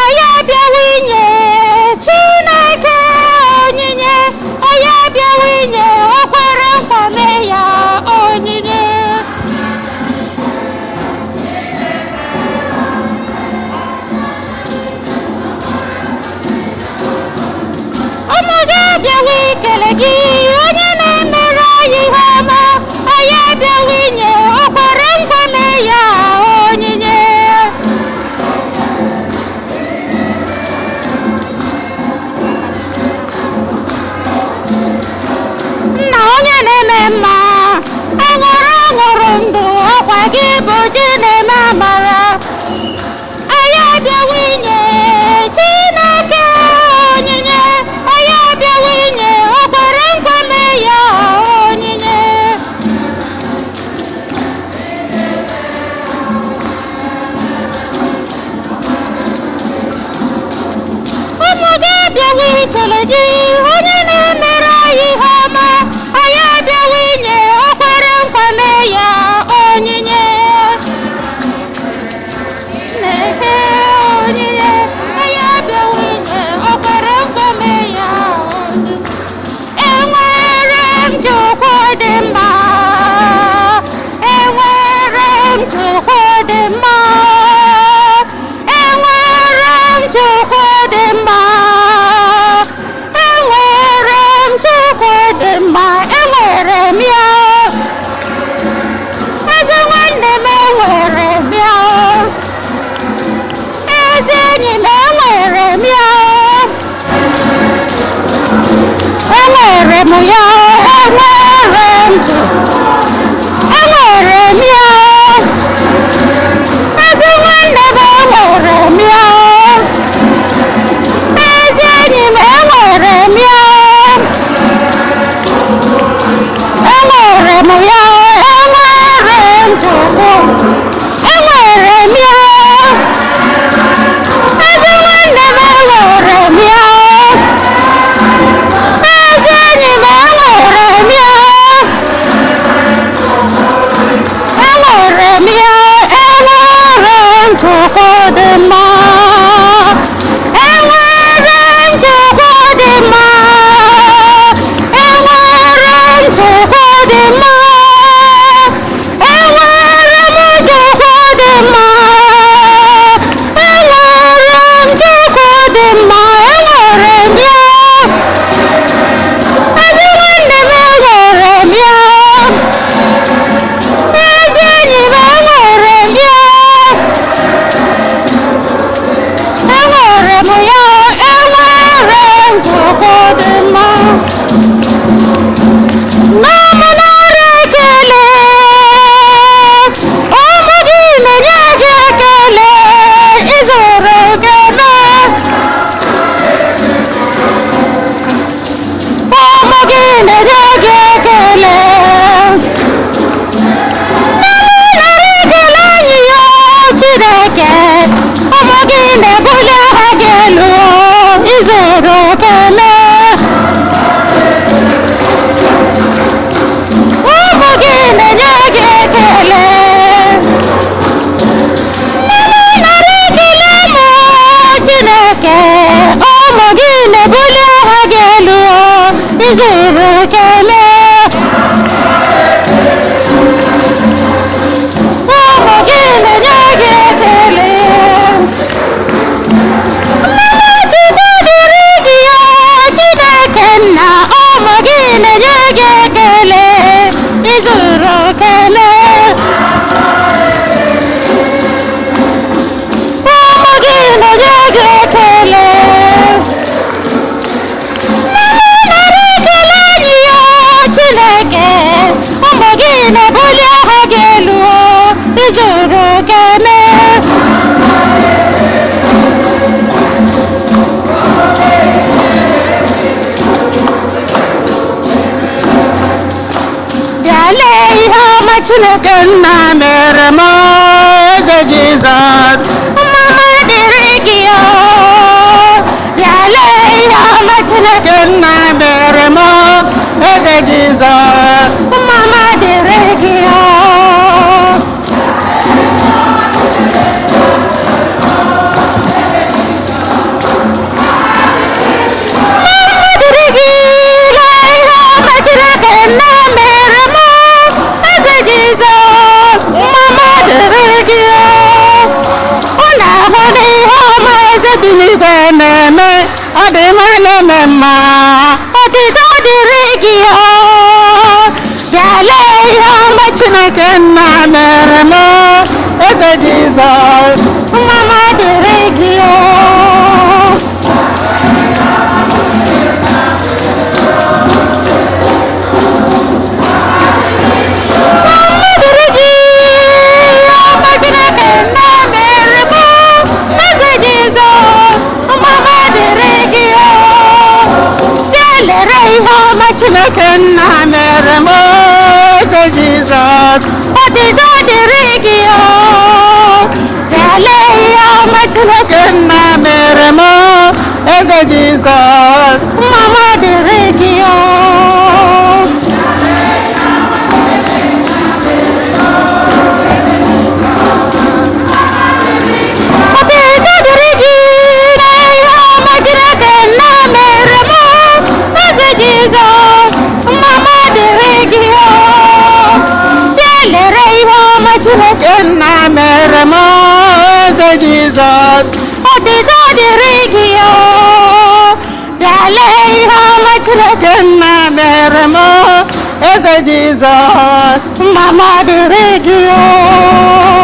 anyị abịawa inye Chineke onyinye anyị abịawa inye o kwere nkwa mee ya onyinye ụmụ gị abịawa ikele gị onye na-emere anyị ihe ọma anyị abịawa inye o kwere nkwa mee ya onyinye nna onye na-eme mma aṅụrụ ndụ ọkwa gị bụ chi na-eme amara anyị abịawa inye Chineke onyinye anyị abịawa inye o kwere nkwa mee ya onyinye ụmụ gị abịawa ikele gị onye na-emere anyị ihe ọma anyị abịawa inye o kwere nkwa mee ya onyinye na-ehe onyinye anyị abịawa inye o kwere nkwa mee ya onyinye enwere m Chukwu dị mma enwere m Chukwu dị mma enwere m Chukwu dị mma enwere m Chukwu dị mma enwere m ya ezi nwanne m enwere m ya ezi enyi m enwere m ya enwere m ya enwere m enwere m ya ezi nwanne m enwere m ya ezi enyi m enwere m ya enwere m ya enwere m Chukwu enwere m ya ezi nwanne m enwere m ya ezi enyi m enwere m ya enwere m ya enwere m Chukwu dị mma enwere m Chukwu dị mma enwere m Chukwu dị mma enwere m Chukwu dị mma enwere m Chukwu dị mma enwere m ya ezi nwanne m enwere m ya ezi enyi m enwere m ya Chineke nna mere m eze Jizọs mama dịrị gị o bịa lee ihe ọma Chineke nna mere m eze Jizọs mama dịrị gị o Jesus, mama dịrị gị o Chineke nna mere m eze Jizọs ọdịda dịrị gị o bịalee ihe ọma Chineke nna mere m eze Jizọs mama dịrị gị o Chineke nna mere m eze Jizọs ọdịda dịrị gị o bịalee ihe ọma Chineke nna mere m eze Jizọs mama dịrị gị o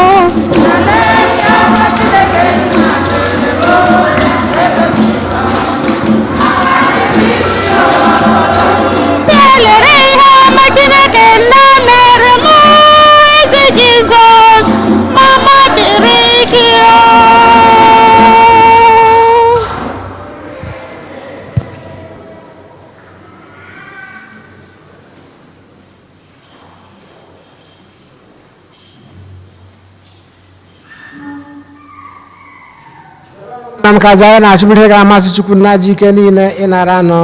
na m ka jaya na-achụpụrụ ihe ga-amasị Chukwu na ji ike niile ịnara nọ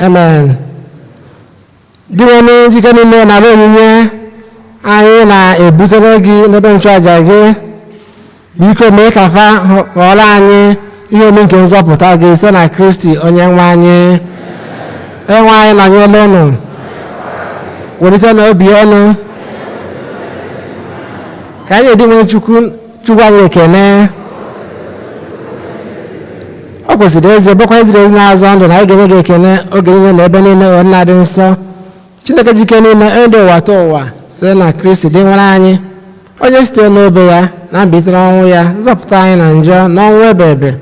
amen dị nwere njike niile na onyinye anyị na-ebutere gị n'ebe nchụaja gị biko mee ka fa ghọrọ anyị ihe omi nke nzọpụta gị site na Kristi onye nwe anyị enwe anyị nọnyere unu welite n'obi elu ka anyị edinwe Chukwu anyị ekene o kwesịrị ezi bụkwa eziri ezi na-azọ ndụ na anyị ga-enye gị ekene oge niile na ebe niile ọ nna dị nsọ Chineke jike niile ndị ụwa ta ụwa site na Kristi dị nwere anyị onye site n'obe ya na mbitere ọnwụ ya nzọpụta anyị na njọ na ọnwụ ebe ebe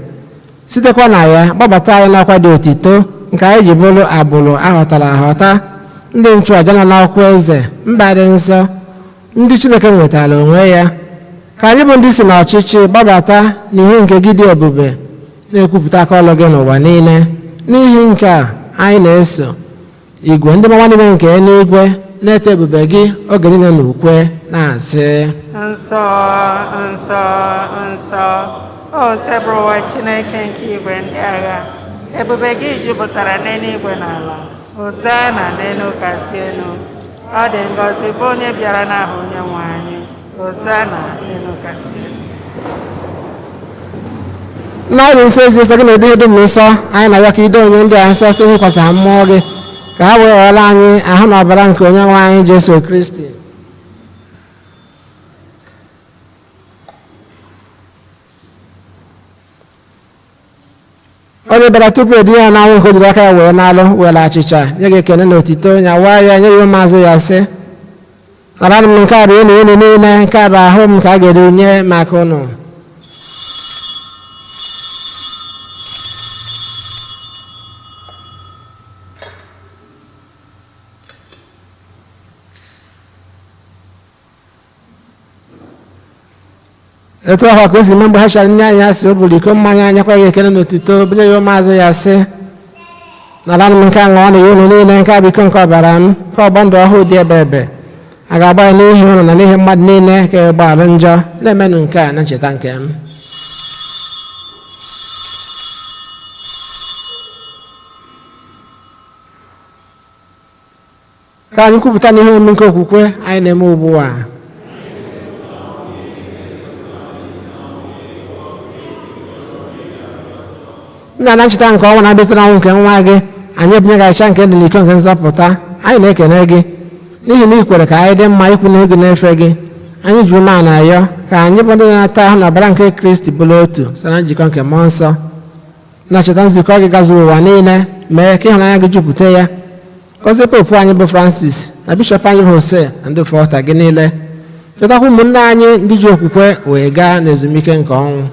sitekwa na ya gbabata anyị n'ọkwa dị otito nke anyị ji bụrụ agbụrụ aghọtara aghọta ndị nchụaja nọ n'ọkwa eze mba dị nsọ ndị Chineke nwetara onwe ya ka anyị bụ ndị si n'ọchịchị gbabata n'ihe nke gị dị ebube na-ekwupụta aka ọlụ gị n'ụwa niile n'ihi nke a anyị na-eso igwe ndị mama niile nke n'igwe na-eto ebube gị oge niile na ukwe na-asị nsọ nsọ nsọ o sebụrụwa Chineke nke igwe ndị agha ebube gị jupụtara n'eluigwe na ala Hosana n'elu kasị elu ọ dị ngọzi bụ onye bịara n'aha Onyenwe anyị Hosana n'elu kasị elu n'ọrụ nsọ ezi nsọ gị na ụdị dum nsọ anyị na-arịọ ka ide onye ndị a nsọ site n'ikwasa mmụọ gị ka ha wee ghọrọ anyị ahụ na ọbara nke Onyenwe anyị Jesu Kristi onye bịara tupu edi ya n'anwụ nke o jiri aka ya wee n'alụ were achịcha nye gị ekene na otito nya waa ya nye ya ụmụazụ ya sị nara m nke a bụ unu niile nke a bụ ahụ m ka a ga-eri nye maka unu etu ahụ ka o si mee mgbe ha chara nne anyị asị o buru iko mmanya anyakwa ya ekele n'otuto bunye ya ụmụazụ ya sị nara m nke aṅụ ọ na ya unu niile nke a bụ iko nke ọbara m ka ọgbọ ndụ ọhụụ dị ebe ebe a ga-agba ya n'ihi ụnụ na n'ihi mmadụ niile ka ya gbaarụ njọ na-emenụ nke a na ncheta nke m. ka anyị kwupụta n'ihe omume nke okwukwe anyị na-eme ugbu a. nna na ncheta nke ọnwa na-abịatara ọnwụ nke nwa gị anyị ebinyeghachicha nke dị n'iko nke nzọpụta anyị na-ekene gị n'ihi na ị kwere ka anyị dị mma ikwu na ego na-efe gị anyị ji ume a na-ayọ ka anyị bụ ndị na-ata ahụ na ọbara nke Kristi bụrụ otu so na njikọ nke mmụọ nsọ na-cheta nzukọ gị gazuru ụwa niile mee ka ịhụnanya gị jupụta ya. Gọzie popu anyị bụ Francis na bishọp anyị bụ Jose na ndị ofe ọta gị niile. Chetakwa ụmụnne anyị ndị ji okwukwe wee gaa n'ezumike nke ọnwụ.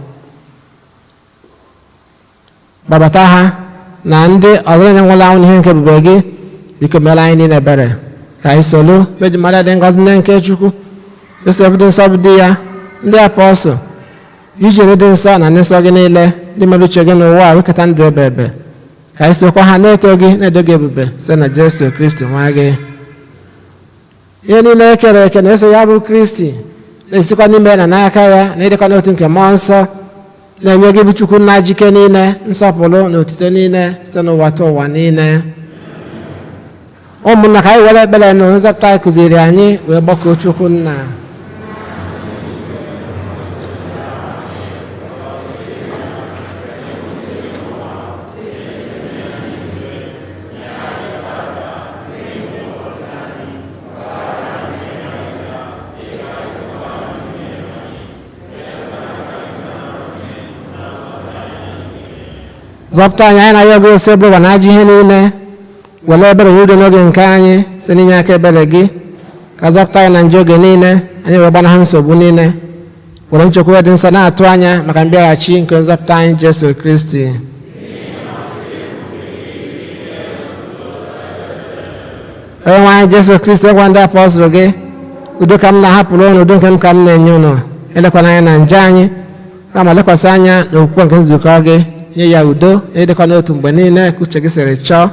Gbabata ha na ndị ọzọ na-enwela anwụ n'ihe nke ebube gị biko meela anyị niile ebere ka anyị solu meji mmadụ dị ngọzi nne nke Chukwu Josef dị nsọ bụ di ya ndị apọstụl Eugene dị nsọ na ndị nsọ gị niile ndị mere uche gị n'ụwa wekọta ndụ ebe ebe ka anyị sokwa ha na-eto gị na-edo gị ebube site na Jesu Kristi nwa gị. Ihe niile ekere eke na-eso ya bụ Kristi na-esikwa n'ime na n'aka ya na ịdịkwa n'otu nke mmụọ nsọ na-enye gị bụ Chukwu nna jike niile nsọpụrụ na otito niile site n'ụwa ta ụwa niile. Ụmụnna ka anyị were ekpere na nzọpụta anyị kụziri anyị wee gbakọọ Chukwu nna. Zọpụta anyị anyị na-ayọ gị ose bụrụba na ajọ ihe niile were ebere udo n'oge nke anyị si n'inye aka ebere gị ka zọpụta anyị na njọ oge niile anyị wee gbanaha nsogbu niile were nchekwa dị nsọ na-atụ anya maka mbịaghachi nke nzọpụta anyị Jesu Kristi. Onye nwe anyị Jesu Kristi gwa ndị apọstụl gị udo ka m na-ahapụrụ unu udo nke m ka m na-enye unu elekwana anya na njọ anyị kama lekwasị anya na okwukwe nke nzukọ gị nye ya udo ịdịkwa n'otu mgbe niile ka uche gị siri chọọ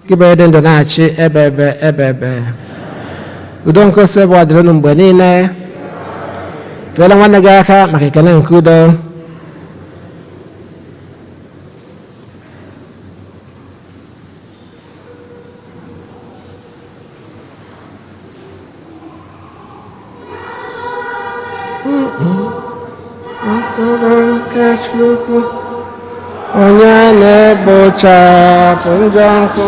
gị bụ dị ndụ na-achị ebe ebe. Udo nke ose bụ ọdịrị unu mgbe niile. Feela nwanne gị aka maka ekele nke udo. Atụrụ nke Chukwu onye na-egbochapụ njọ nkụ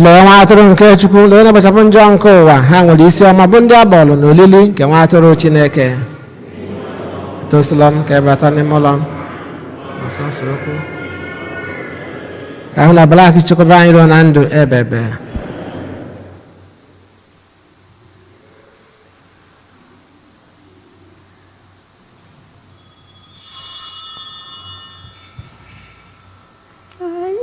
lee nwa atụrụ nke Chukwu lee onye kpachapụ njọ nke ụwa ha nwere isi ọma bụ ndị abọọlụ na olili nke nwa atụrụ Chineke etosila m ka ebe atọ n'ime ụlọ m ka ahụ na balak chekwaba anyị ruo na ndụ ebebe. Oh,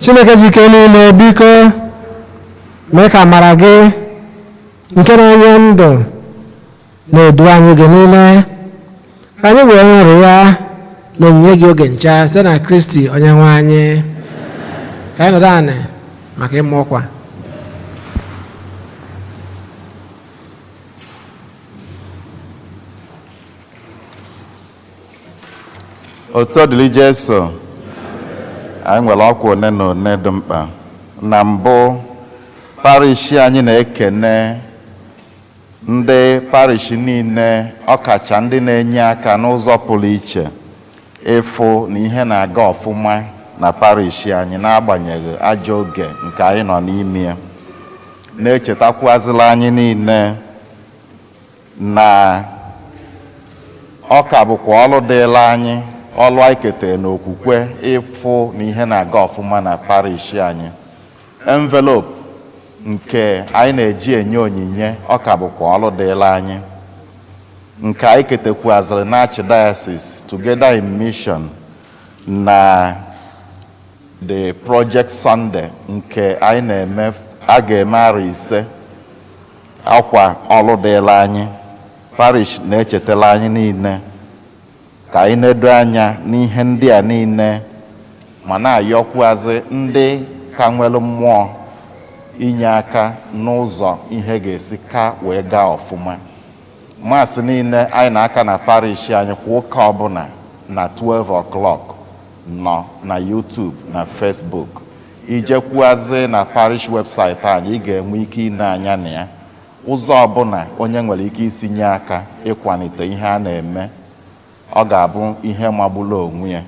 Chineke ji ike niile biko mee ka amara gị nke na-enye ndụ na-edu anyị oge niile ka anyị wee nwere ya na onyinye gị oge ncha site na Kristi onye nwe anyị. Ka anyị nọdụ anị maka ịmụ ọkwa. Otu ọ dịrị Jesu, anyị nwere ọkwa one na one dị mkpa. Na mbụ, parish anyị na-ekene ndị parish niile, ọkacha ndị na-enye aka n'ụzọ pụrụ iche ịfụ na ihe na-aga ọfụma na parish anyị n'agbanyeghị ajọ oge nke anyị nọ n'ime. Na-echetakwazila anyị niile na ọka bụkwa ọlụ dịla anyị, ọlụ anyị ketere n'okwukwe ịfụ na ihe na-aga ọfụma na parish anyị. Envelope nke anyị na-eji enye onyinye ọka bụkwa ọlụ dịla anyị, nke anyị ketekwazịrị na Archdiocese Together in Mission na the Project Sunday nke anyị na-eme, a ga-eme arọ 5 akwa ọlụ dịla anyị. Parish na-echetala anyị niile ka anyị na-edo anya n'ihe ndị a niile, ma na-ayọkwazị ndị ka nwere mmụọ inye aka n'ụzọ ihe ga-esi ka wee gaa ọfụma. Maasị niile anyị na-aka na parish anyị kwa ụka ọbụla na 12 o'clock nọ na YouTube na Facebook. Ijekwuazị na parish website anyị, ị ga-enwe ike ine anya na ya ụzọ ọbụla onye nwere ike isi nye aka ịkwalite ihe a na-eme. Ọ ga-abụ ihe magburu onwe ya.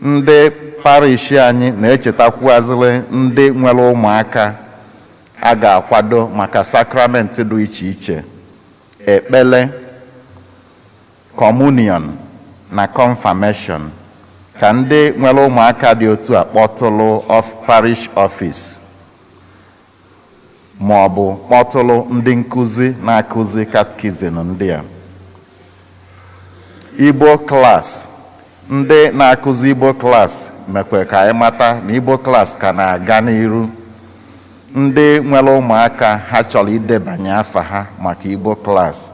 Ndị parish anyị na-echetakwazịrị ndị nwere ụmụaka a ga-akwado maka sakramenti dị iche iche, ekpele, communion na confirmation, ka ndị nwere ụmụaka dị otu a kpọtụlụ parish office ma ọ bụ kpọtụlụ ndị nkụzi na-akụzi catechism ndị a. Igbo class, ndị na-akụzi Igbo class mekwe ka anyị mata na Igbo class ka na-aga n'iru. Ndị nwere ụmụaka ha chọrọ idebanye afa ha maka Igbo class,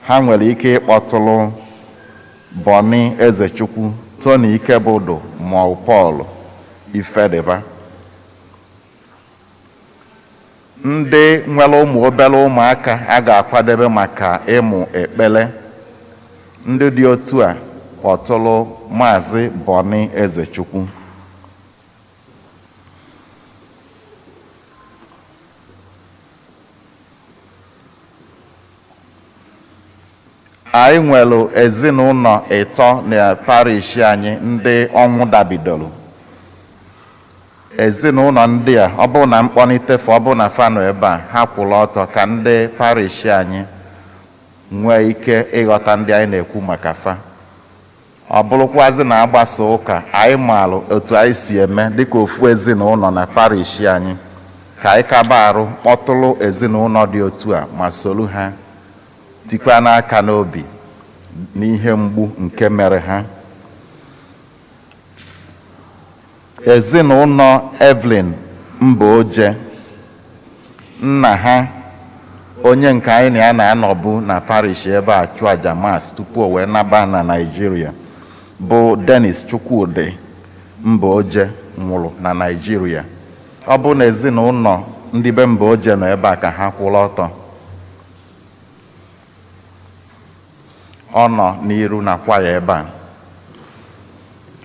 ha nwere ike ịkpọtụlụ Boni Ezechukwu, Tony Ikebudu ma ọ Paul Ifedeba. Ndị nwere ụmụ obere ụmụaka a ga-akwadebe maka ịmụ ekpele. Ndị dị otu a kpọtụlụ Maazị Boni Ezechukwu. Anyị nwere ezinụlọ 3 na parish anyị ndị ọnwụ dabidoro. Ezinụlọ ndị a, ọ bụrụ na mkpọnitefe, ọ bụrụ na fanụ ebe a, ha kwụrụ ọtọ ka ndị parish anyị nwee ike ịghọta ndị anyị na-ekwu maka fa. Ọ bụrụkwazị na agbasa ụka, anyị maalụ otu anyị si eme dịka ofu ezinụlọ na parish anyị, ka anyị kaba arụ kpọtụlụ ezinụlọ dị otu a ma solu ha tikwa n'aka n'obi n'ihe mgbu nke mere ha. Ezinụlọ Evelyn Mbaoje, nna ha onye nke anyị na ya na-anọbu na parish ebe a chụọ aja mass tupu o wee naba na Nigeria, bụ Dennis Chukwudi Mbaoje, nwụrụ na Nigeria. Ọ bụ na ezinụlọ ndị be Mbaoje nọ ebe a ka ha kwụrụ ọtọ. Ọ nọ n'iru na kwaya ebe a.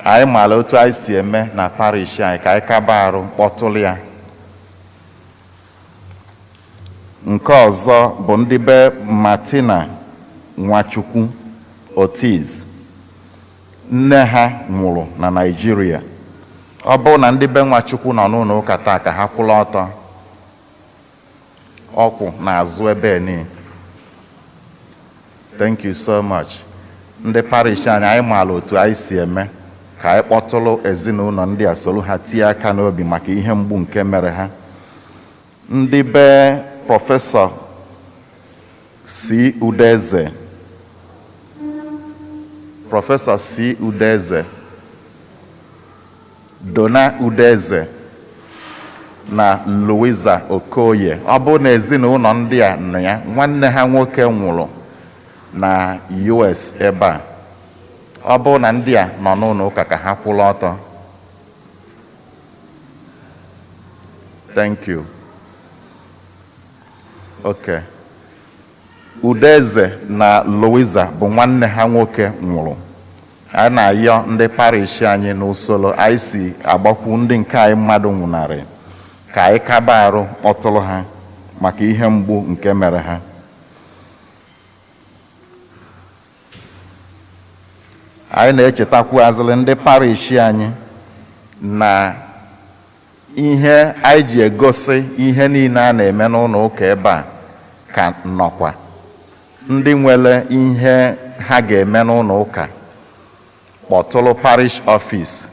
Anyị maara otu anyị si eme na parish anyị, ka anyị kaba arụ kpọtụlụ ya. Nke ọzọ bụ ndị be Martina Nwachukwu Otiz, nne ha nwụrụ na Nigeria. Ọ bụ na ndị be Nwachukwu nọ n'ụlọ ụka taa ka ha kwụrụ ọtọ. Ọkwụ n'azụ ebe ni. Thank you so much. Ndị parish anyị maara otu anyị si eme ka anyị kpọtụlụ ezinụlọ ndị a soro ha tie aka n'obi maka ihe mgbu nke mere ha. Ndị be Prọfesọ C. Udeze, Professor C. Udeze, Donna Udeze, na Louisa Okoye. Ọ bụ na ezinụlọ ndị a nọ ya, nwanne ha nwoke nwụrụ na US ebe a. Ọ bụ na ndị a nọ n'ụlọ ụka ka ha kwụrụ ọtọ. Thank you. Okay. Udeze na Louisa bụ nwanne ha nwoke nwụrụ. A na-ayọ ndị parish anyị n'usoro anyị si agbakwu ndị nke anyị mmadụ nwụnarị ka anyị kaba arụ kpọtụrụ ha maka ihe mgbu nke mere ha. Anyị na-echetakwu azịlị ndị parish anyị na ihe anyị ji egosi ihe niile a na-eme n'ụlọ ụka ebe a ka nọkwa. Ndị nwere ihe ha ga-eme n'ụlọ ụka kpọtụrụ parish office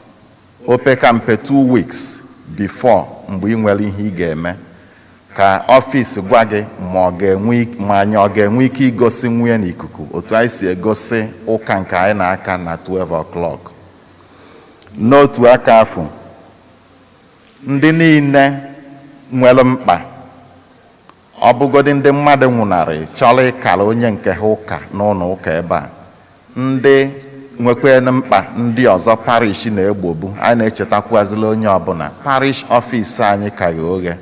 opeka mpe 2 weeks before mgbe ị nwere ihe ị ga-eme ka ọfịs gwa gị ma anyị ọ ga-enwe ike igosi nwunye n'ikuku otu anyị si egosi ụka nke anyị na-aka na 12 o'clock. N'otu aka afọ, ndị niile nwere mkpa ọ bụgodị ndị mmadụ nwụnarị chọrọ ịkara onye nke ha ụka n'ụlọ ụka ebe a, ndị nwekwara mkpa ndị ọzọ parish na-egbobu, anyị na-echetakwazila onye ọbụla parish office anyị ka ya oghe,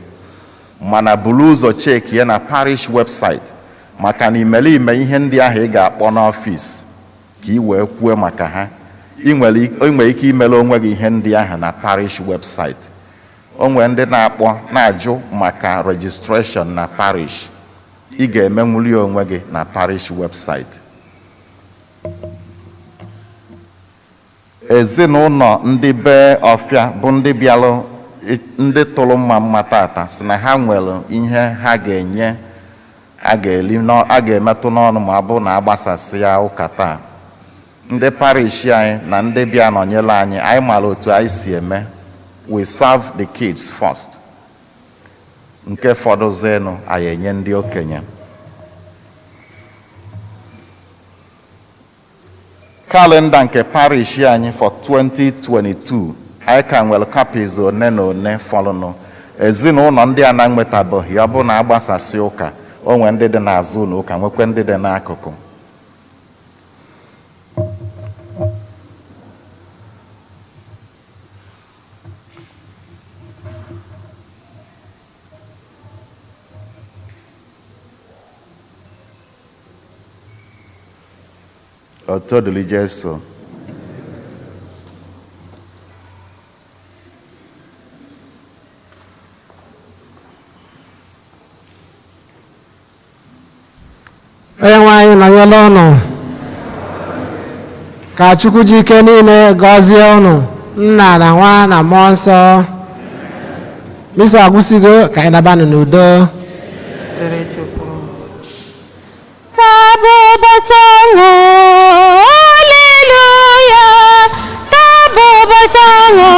mana buru ụzọ cheki ya na parish website maka na imerime ihe ndị ahụ ị ga-akpọ n'ọfịs ka ị wee kwuo maka ha. Ị nwere ike imere onwe gị ihe ndị ahụ na parish website. O nwere ndị na-akpọ na-ajụ maka registration na parish, ị ga-emenwuli onwe gị na parish website. Ezinụlọ ndị be Ọfịa bụ ndị bịalụ ndị tụrụ mma tata si na ha nwere ihe ha ga-enye a ga-emetụ n'ọnụ ma ọ bụ na agbasasị ya ụka taa. Ndị parish anyị na ndị bịa nọnyere anyị, anyị mara otu anyị si eme. We serve the kids first. Nke fọdụzienụ anyị enye ndị okenye. Kalenda nke parish anyị for 2022 anyị ka nwere copies one na one fọlụnụ. Ezinụlọ ndị a na-enwetabeghị ọ bụ na agbasasị ụka, o nwere ndị dị n'azụ ụlọ ụka, nwekwe ndị dị n'akụkụ. Otodili Jesu. Onye nwe anyị nọnyere unu, ka Chukwu ji ike niile gọzie unu, Nna na Nwa na Mmụọ Nsọ. Misa agwụsigo ka anyị nabanụ n'udo. Taa bụ ụbọchị ọṅụ, haleluya. Taa bụ ụbọchị ọṅụ,